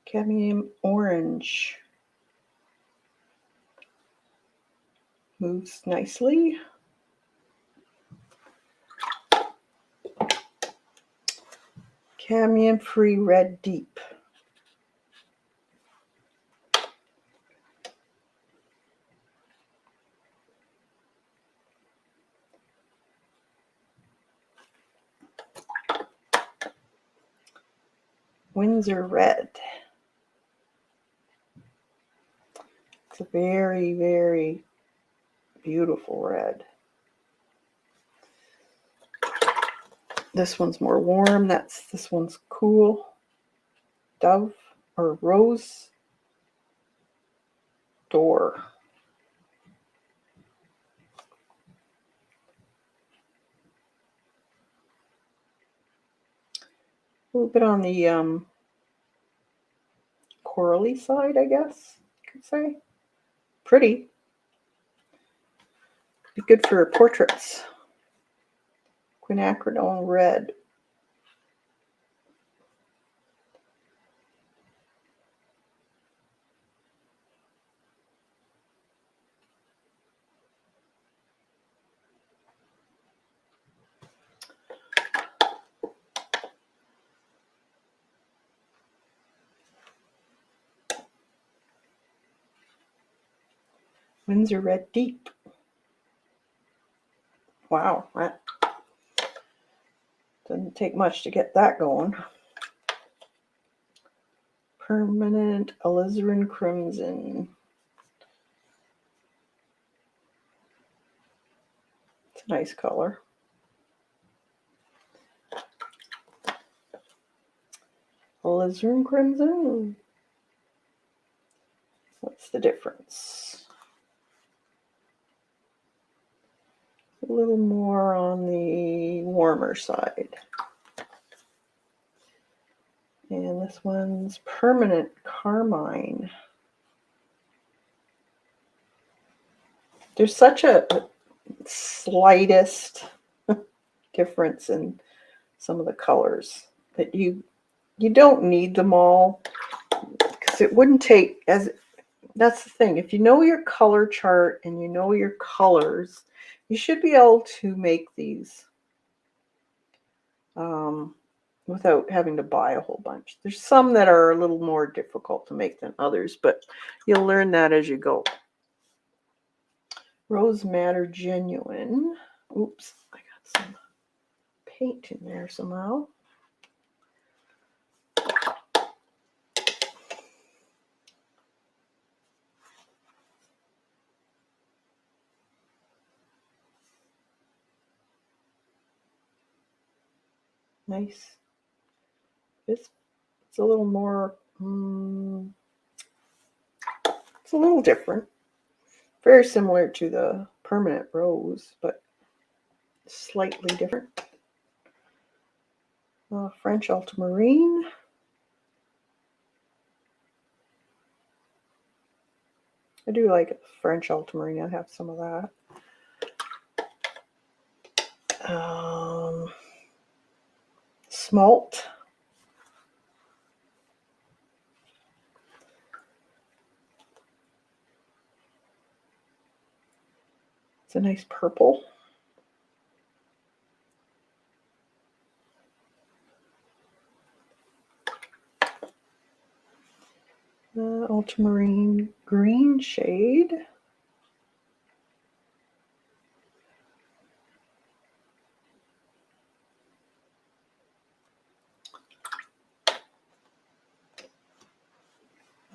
Cadmium Orange. Moves nicely. Cadmium-free Red Deep. Windsor Red. It's a very, very beautiful red. This one's more warm. This one's cool. Dove or Rose Door. A little bit on the corally side, I guess you could say. Pretty. Be good for portraits. Quinacridone Red. Windsor Red Deep. Wow, that doesn't take much to get that going. Permanent Alizarin Crimson. It's a nice color. Alizarin Crimson. What's the difference? A little more on the warmer side. And this one's Permanent Carmine. There's such a slightest difference in some of the colors that you don't need them all, because it wouldn't take as. That's the thing. If you know your color chart and you know your colors, you should be able to make these without having to buy a whole bunch. There's some that are a little more difficult to make than others, but you'll learn that as you go. Rose Madder Genuine. Oops, I got some paint in there somehow. Nice. It's a little more, it's a little different. Very similar to the permanent rose, but slightly different. French ultramarine. I do like French ultramarine. I have some of that. Smalt. It's a nice purple. Ultramarine green shade.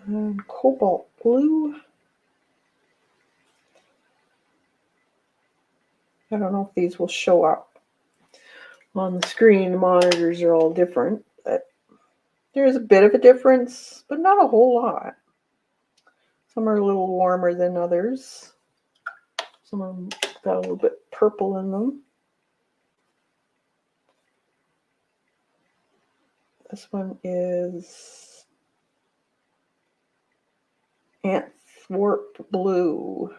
And cobalt blue. I don't know if these will show up on the screen. The monitors are all different, but there's a bit of a difference, but not a whole lot. Some are a little warmer than others. Some of them got a little bit purple in them. This one is Antwerp blue.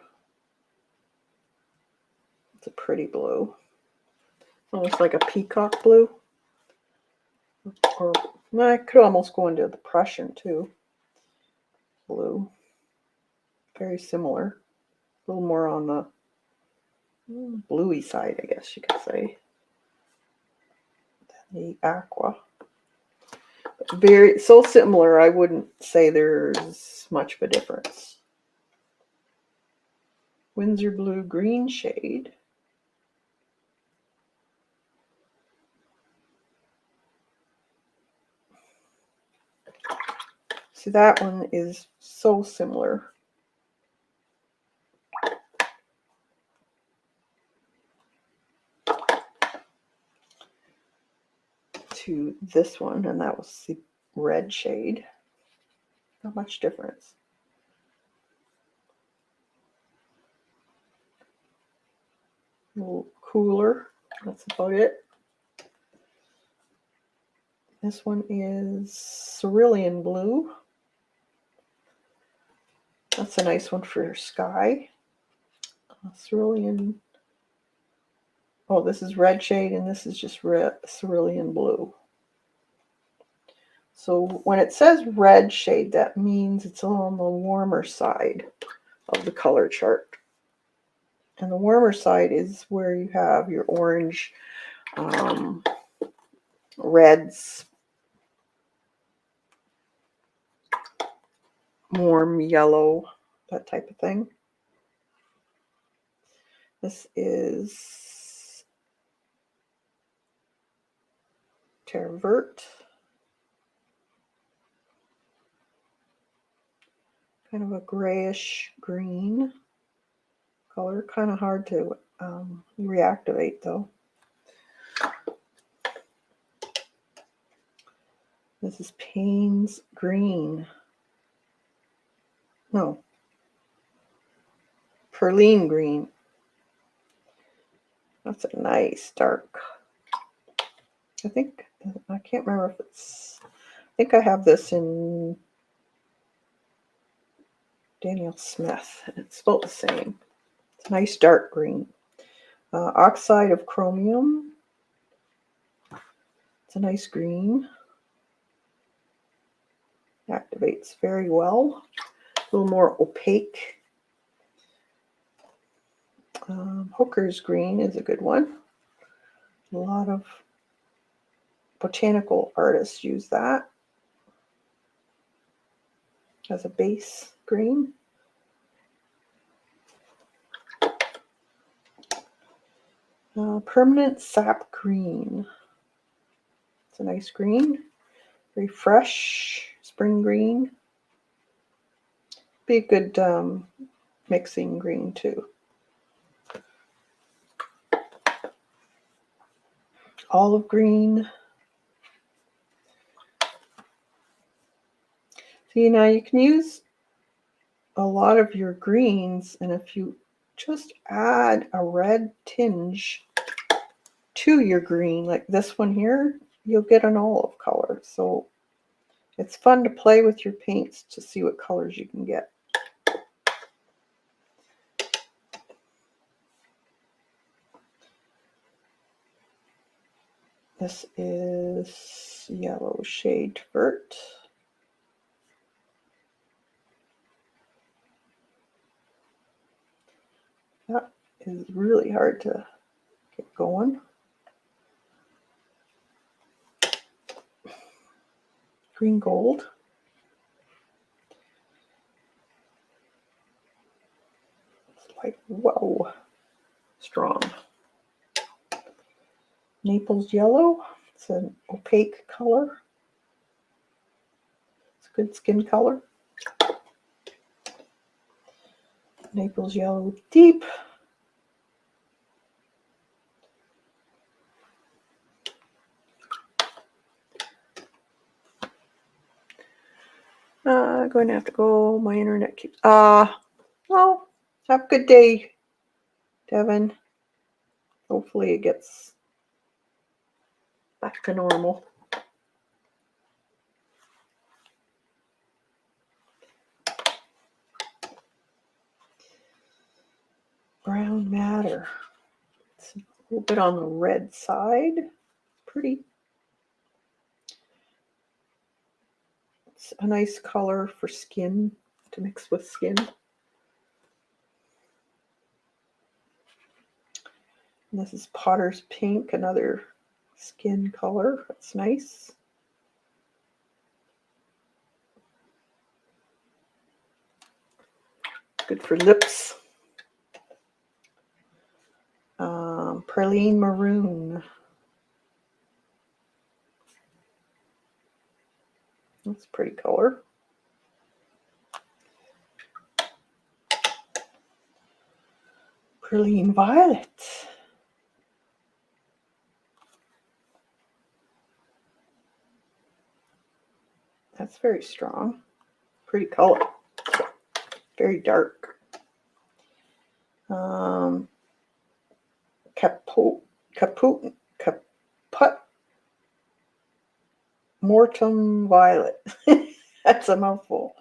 It's a pretty blue. Almost like a peacock blue. Or I could almost go into the Prussian too. Blue. Very similar. A little more on the bluey side, I guess you could say. The aqua. Very so similar, I wouldn't say there's much of a difference. Windsor blue green shade. See, that one is so similar. To this one, and that was the red shade. Not much difference. A little cooler. That's about it. This one is cerulean blue. That's a nice one for sky. Cerulean. Oh, this is red shade, and this is just red, cerulean blue. So when it says red shade, that means it's on the warmer side of the color chart. And the warmer side is where you have your orange, reds, warm yellow, that type of thing. This is Terre Verte. Kind of a grayish green color. Kind of hard to reactivate though. This is Payne's green. No. Perline green. That's a nice dark. I can't remember if it's, I think I have this in Daniel Smith, and it's about the same. It's a nice dark green. Oxide of chromium. It's a nice green. Activates very well. A little more opaque. Hooker's green is a good one. A lot of botanical artists use that as a base green. Permanent sap green. It's a nice green. Very fresh spring green. Be a good mixing green too. Olive green. See, now you can use a lot of your greens, and if you just add a red tinge to your green, like this one here, you'll get an olive color. So it's fun to play with your paints to see what colors you can get. This is yellow shade vert. That is really hard to get going. Green gold. It's like, whoa, strong. Naples yellow. It's an opaque color. It's a good skin color. Naples yellow deep. Going to have to go. My internet keeps. Well, have a good day, Devin. Hopefully it gets back to normal. Brown matter. It's a little bit on the red side. Pretty. It's a nice color for skin, to mix with skin. And this is Potter's Pink, another skin color. That's nice. Good for lips. Praline Maroon. That's a pretty color. Praline Violet. That's very strong. Pretty color. Very dark. Caput Mortem Violet. That's a mouthful.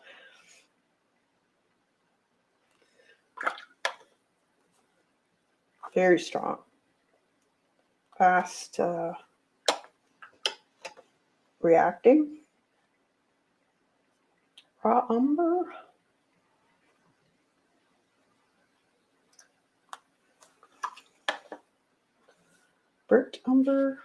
Very strong. Fast reacting. Raw umber. Burnt umber.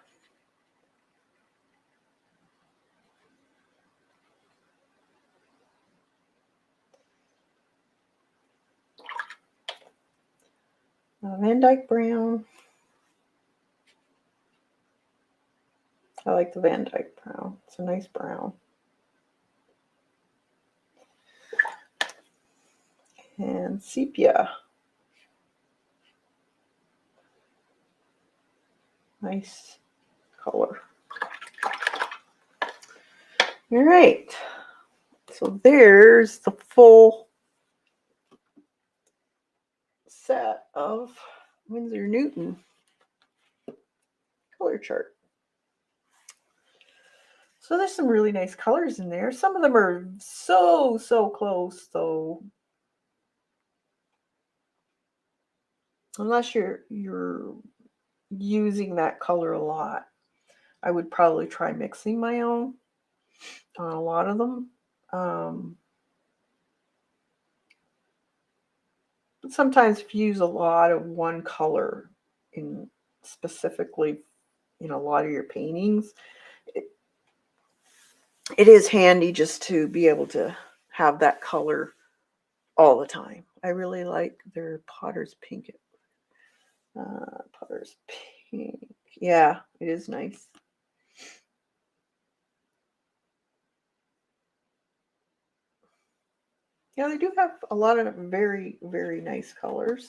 Van Dyke brown. I like the Van Dyke brown. It's a nice brown. And sepia. Nice color. All right. So there's the full set of Winsor Newton color chart. So there's some really nice colors in there. Some of them are so close, though. Unless you're using that color a lot, I would probably try mixing my own on a lot of them. But sometimes if you use a lot of one color in specifically in a lot of your paintings, it is handy just to be able to have that color all the time. I really like their Potter's Pink. Potter's Pink. Yeah, it is nice. Yeah, they do have a lot of very nice colors.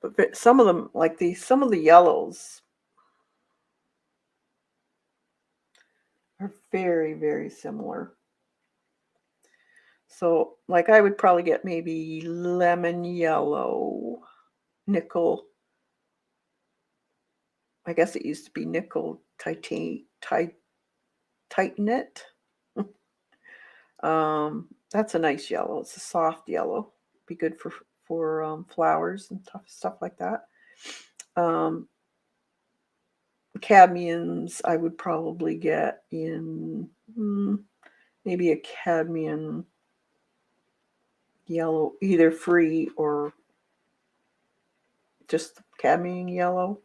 But some of them, like some of the yellows are very, very similar. So, like, I would probably get maybe lemon yellow, nickel. I guess it used to be nickel titanate. That's a nice yellow. It's a soft yellow. Be good for flowers and stuff like that. Cadmiums I would probably get in maybe a cadmium yellow, either free or just cadmium yellow.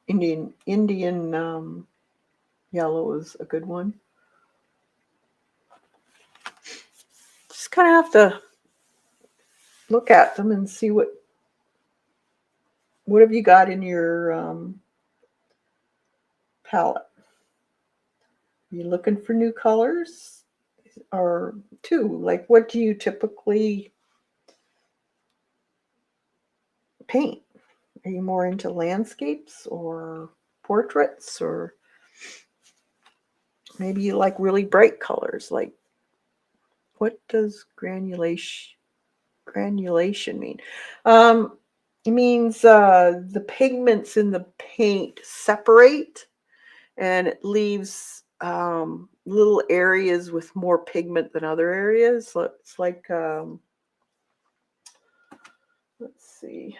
Indian yellow is a good one. Just kind of have to look at them and see what have you got in your palette. Are you looking for new colors? Or like, what do you typically paint? Are you more into landscapes or portraits, or maybe you like really bright colors? Like, what does granulation mean? It means the pigments in the paint separate, and it leaves little areas with more pigment than other areas. So it's like, let's see.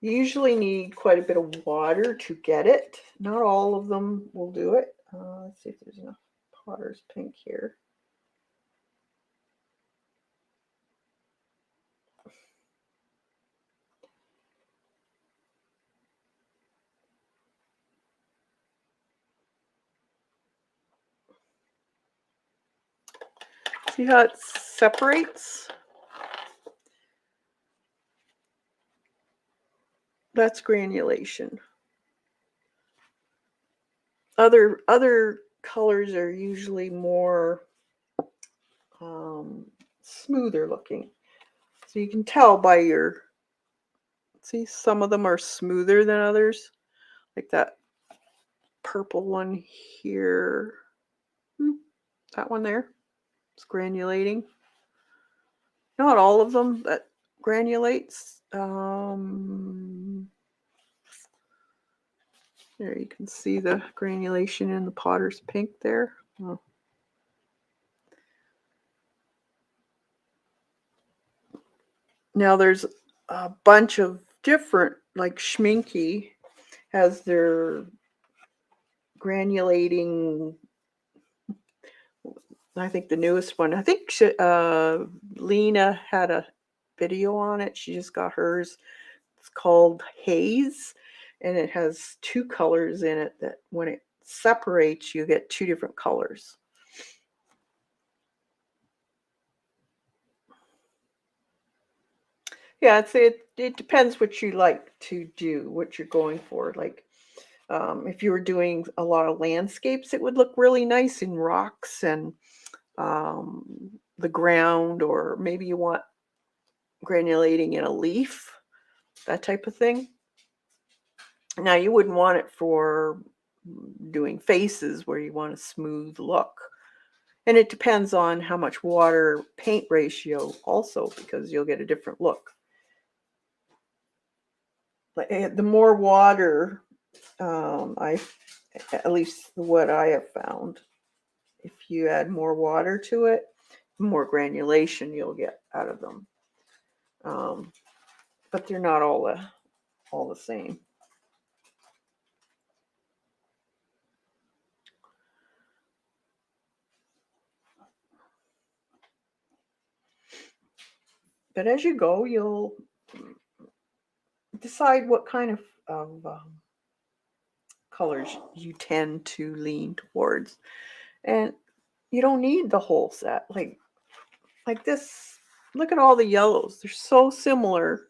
You usually need quite a bit of water to get it. Not all of them will do it. Let's see if there's enough Potter's pink here. See how it separates? That's granulation. Other colors are usually more smoother looking. So you can tell by see, some of them are smoother than others. Like that purple one here. That one there. It's granulating. Not all of them that granulates. There you can see the granulation in the Potter's pink there. Oh. Now there's a bunch of different, like Schminky has their granulating. I think the newest one. I think Lena had a video on it. She just got hers. It's called Haze, and it has two colors in it that when it separates, you get two different colors. Yeah, it depends what you like to do, what you're going for. Like, if you were doing a lot of landscapes, it would look really nice in rocks and the ground, or maybe you want granulating in a leaf, that type of thing. Now, you wouldn't want it for doing faces where you want a smooth look. And it depends on how much water paint ratio also, because you'll get a different look. The more water, at least what I have found, if you add more water to it, the more granulation you'll get out of them. But they're not all the same. But as you go, you'll decide what kind of colors you tend to lean towards. And you don't need the whole set. Like this Look at all the yellows. They're so similar.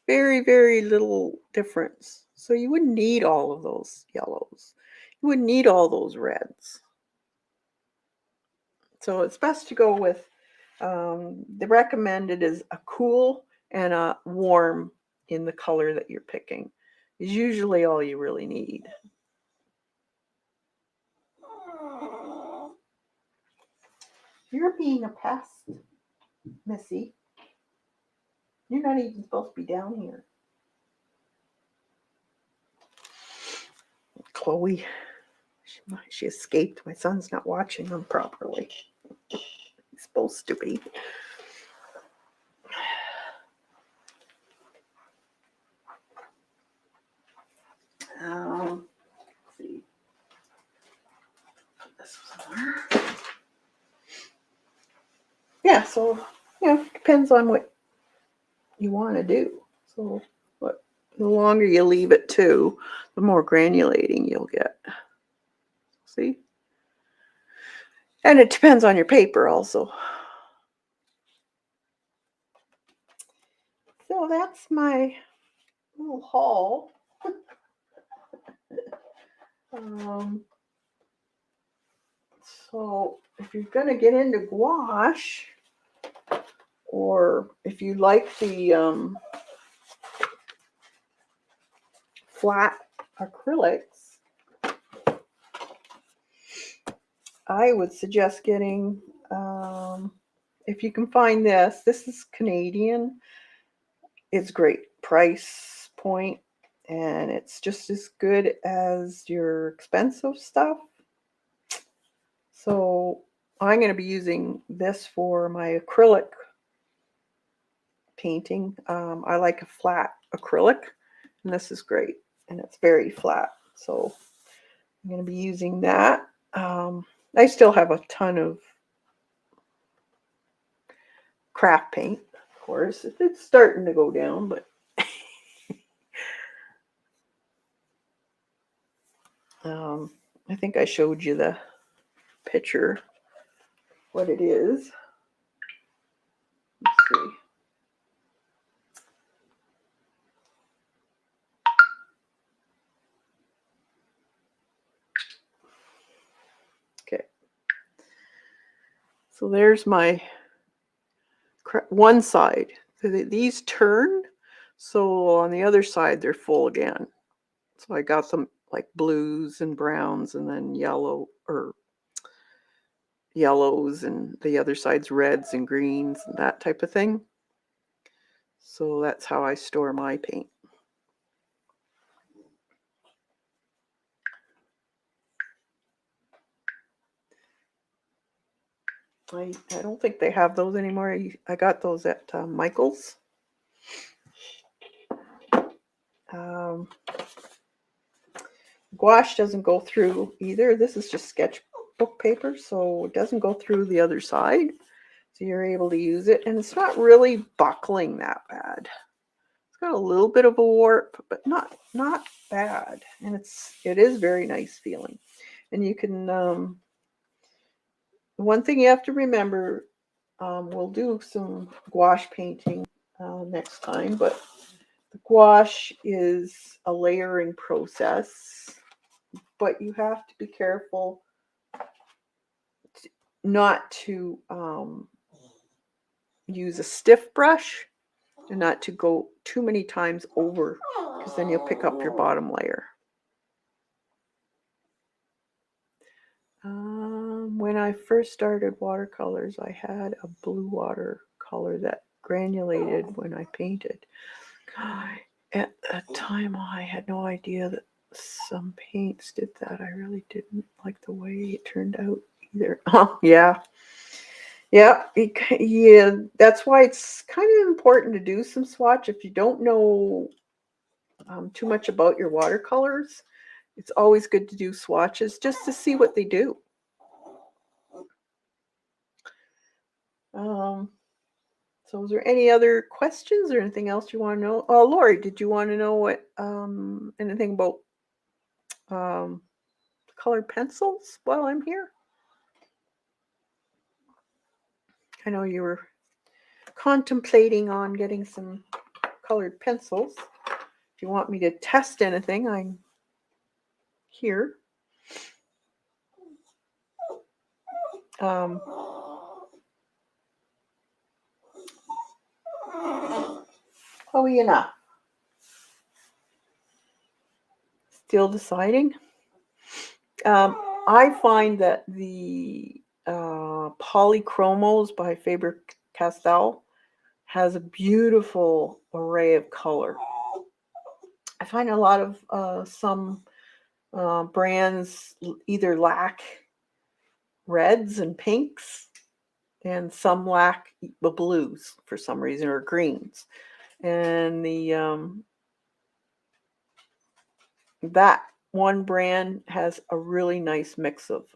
Very, very little difference. So you wouldn't need all of those yellows. You wouldn't need all those reds. So it's best to go with, the recommended is a cool and a warm in the color that you're picking. Is usually all you really need. You're being a pest, Missy. You're not even supposed to be down here. Chloe, she escaped. My son's not watching them properly. He's supposed to be. Let's see. Put this somewhere. Yeah, so depends on what you want to do. So the longer you leave it too, the more granulating you'll get. See? And it depends on your paper also. So that's my little haul. So if you're going to get into gouache, or if you like the flat acrylics, I would suggest getting, if you can find this is Canadian. It's great price point, and it's just as good as your expensive stuff. So I'm going to be using this for my acrylic painting. I like a flat acrylic, and this is great, and it's very flat. So I'm going to be using that. I still have a ton of craft paint, of course. It's starting to go down, but I think I showed you the picture, what it is. Let's see. Okay. So there's my one side. So these turn, so on the other side they're full again. So I got them like blues and browns, and then yellows, and the other side's reds and greens and that type of thing. So that's how I store my paint. I don't think they have those anymore. I got those at Michael's. Gouache doesn't go through either. This is just sketchbook paper, so it doesn't go through the other side. So you're able to use it, and it's not really buckling that bad. It's got a little bit of a warp, but not bad, and it is very nice feeling. And you can, one thing you have to remember, we'll do some gouache painting next time, but the gouache is a layering process, but you have to be careful not to use a stiff brush and not to go too many times over, because then you'll pick up your bottom layer. When I first started watercolors, I had a blue watercolor that granulated when I painted. At that time, I had no idea that some paints did that. I really didn't like the way it turned out either. Oh, yeah. Yeah, that's why it's kind of important to do some swatch. If you don't know too much about your watercolors, it's always good to do swatches just to see what they do. So is there any other questions or anything else you want to know? Oh, Lori, did you want to know what anything about colored pencils while I'm here? I know you were contemplating on getting some colored pencils. If you want me to test anything, I'm here. Chloe, enough. Still deciding. I find that the Polychromos by Faber-Castell has a beautiful array of color. I find a lot of some brands either lack reds and pinks, and some lack the blues for some reason, or greens. And the that one brand has a really nice mix of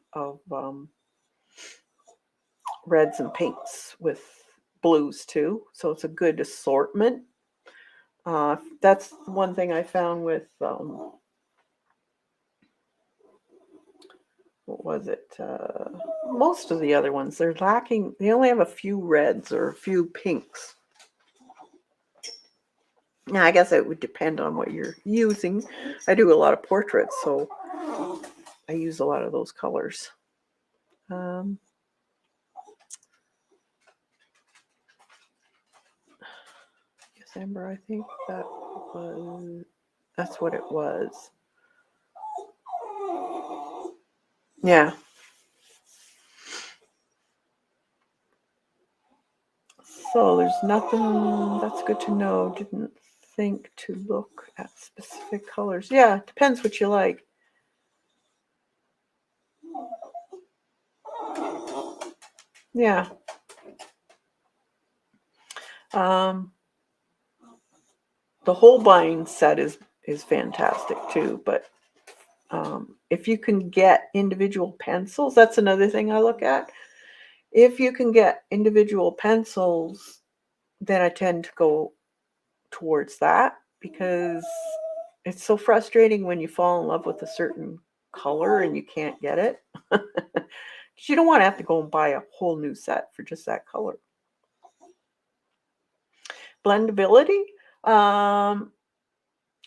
reds and pinks with blues too. So it's a good assortment. That's one thing I found with what was it? Most of the other ones, they're lacking. They only have a few reds or a few pinks. Now, I guess it would depend on what you're using. I do a lot of portraits, so I use a lot of those colors. December, I think that's what it was. Yeah. So there's nothing, that's good to know. Didn't think to look at specific colors. Yeah, it depends what you like. Yeah. The Holbein set is fantastic too, but if you can get individual pencils, that's another thing I look at. If you can get individual pencils, then I tend to go towards that, because it's so frustrating when you fall in love with a certain color and you can't get it. You don't want to have to go and buy a whole new set for just that color. Blendability. I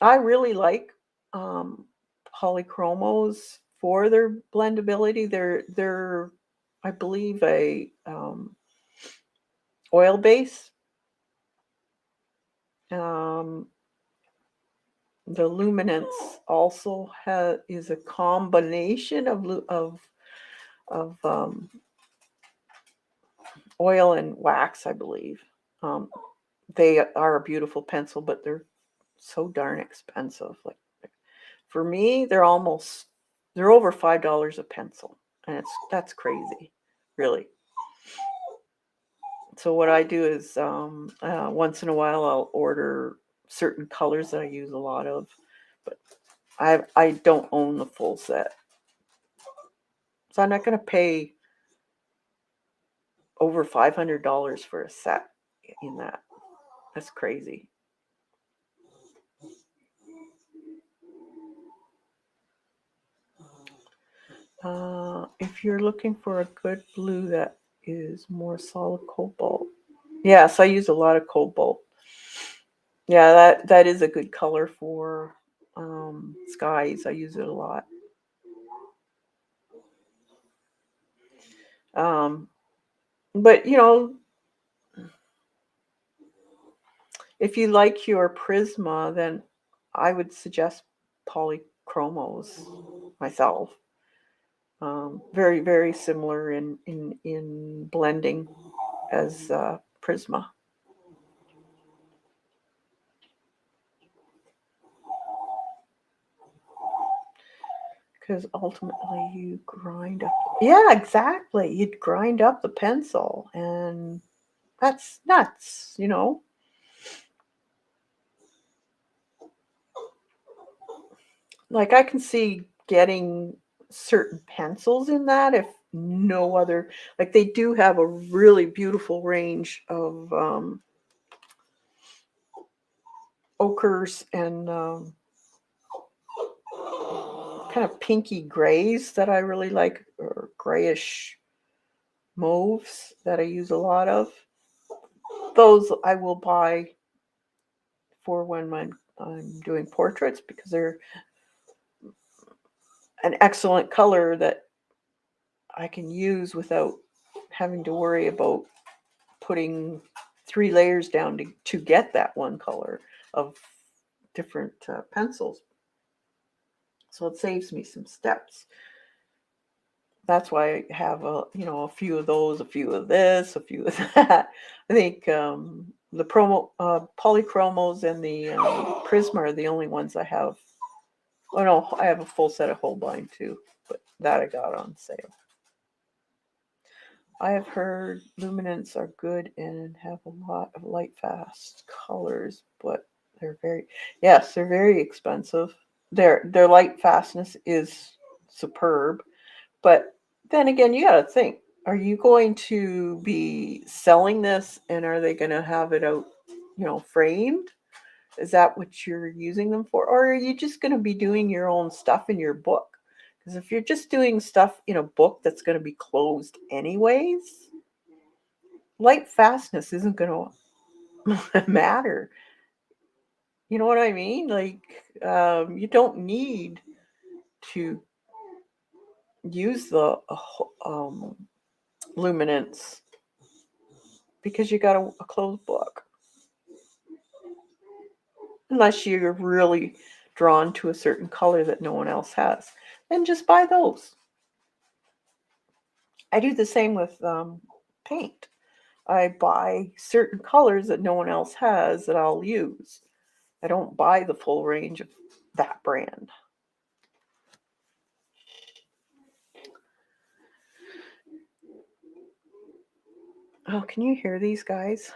really like Polychromos for their blendability. They're I believe a oil base. The luminance also is a combination of oil and wax, I believe. They are a beautiful pencil, but they're so darn expensive. Like, for me, they're over $5 a pencil, and that's crazy, really. So what I do is once in a while I'll order certain colors that I use a lot of, but I don't own the full set, so I'm not going to pay over $500 for a set in that. That's crazy. If you're looking for a good blue that is more solid cobalt. Yes, I use a lot of cobalt. Yeah, that is a good color for skies. I use it a lot. But if you like your Prisma, then I would suggest Polychromos myself. Very, very similar in blending as Prisma. Because ultimately you grind up. Yeah, exactly. You'd grind up the pencil, and that's nuts, Like, I can see getting certain pencils in that, if no other. Like, they do have a really beautiful range of ochres and kind of pinky grays that I really like, or grayish mauves that I use a lot of. Those I will buy for when I'm doing portraits because they're an excellent color that I can use without having to worry about putting 3 layers down to get that one color of different pencils. So it saves me some steps. That's why I have a few of those, a few of this, a few of that. I think the polychromos and the Prisma are the only ones I have. Oh no, I have a full set of Holbein too, but that I got on sale. I have heard luminants are good and have a lot of light fast colors, but they're very expensive. Their light fastness is superb, but then again, you got to think, are you going to be selling this and are they going to have it out, framed? Is that what you're using them for? Or are you just going to be doing your own stuff in your book? Because if you're just doing stuff in a book that's going to be closed anyways, light fastness isn't going to matter. You know what I mean? Like, you don't need to use the luminance because you got a closed book. Unless you're really drawn to a certain color that no one else has, then just buy those. I do the same with paint. I buy certain colors that no one else has that I'll use. I don't buy the full range of that brand. Oh, can you hear these guys?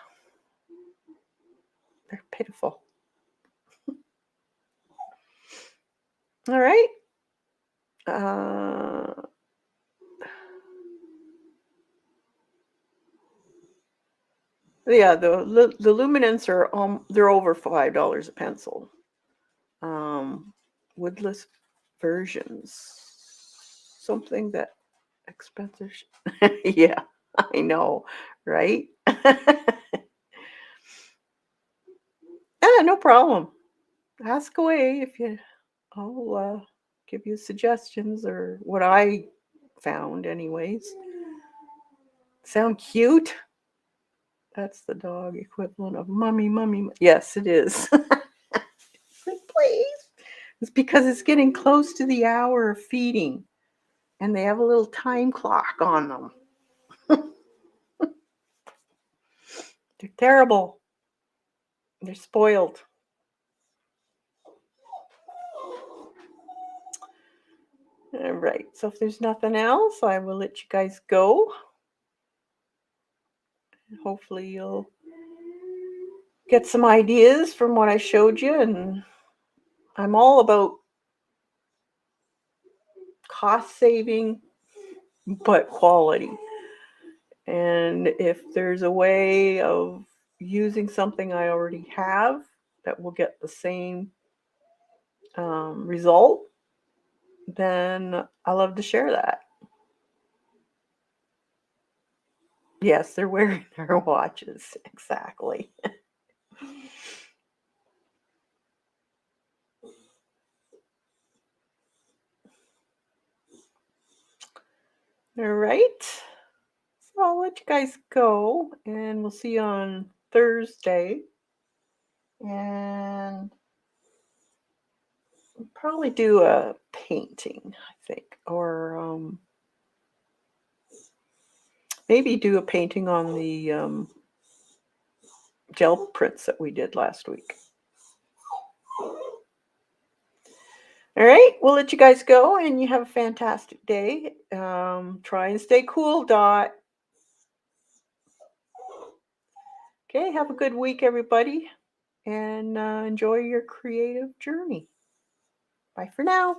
They're pitiful. All right. Yeah, the luminants are they're over $5 a pencil. Woodless versions, something that expensive. Yeah, I know, right? No problem. Ask away if you. I'll give you suggestions or what I found, anyways. Sound cute? That's the dog equivalent of mummy, mummy. Yes, it is. Please. It's because it's getting close to the hour of feeding, and they have a little time clock on them. They're terrible. They're spoiled. All right, so if there's nothing else, I will let you guys go. Hopefully you'll get some ideas from what I showed you, and I'm all about cost saving, but quality. And if there's a way of using something I already have that will get the same result, then I love to share that. Yes, they're wearing their watches. Exactly. All right. So I'll let you guys go, and we'll see you on Thursday. And we'll probably do a painting, I think, or maybe do a painting on the gel prints that we did last week. All right, we'll let you guys go, and you have a fantastic day. Try and stay cool, Dot. Okay, have a good week, everybody, and enjoy your creative journey. Bye for now.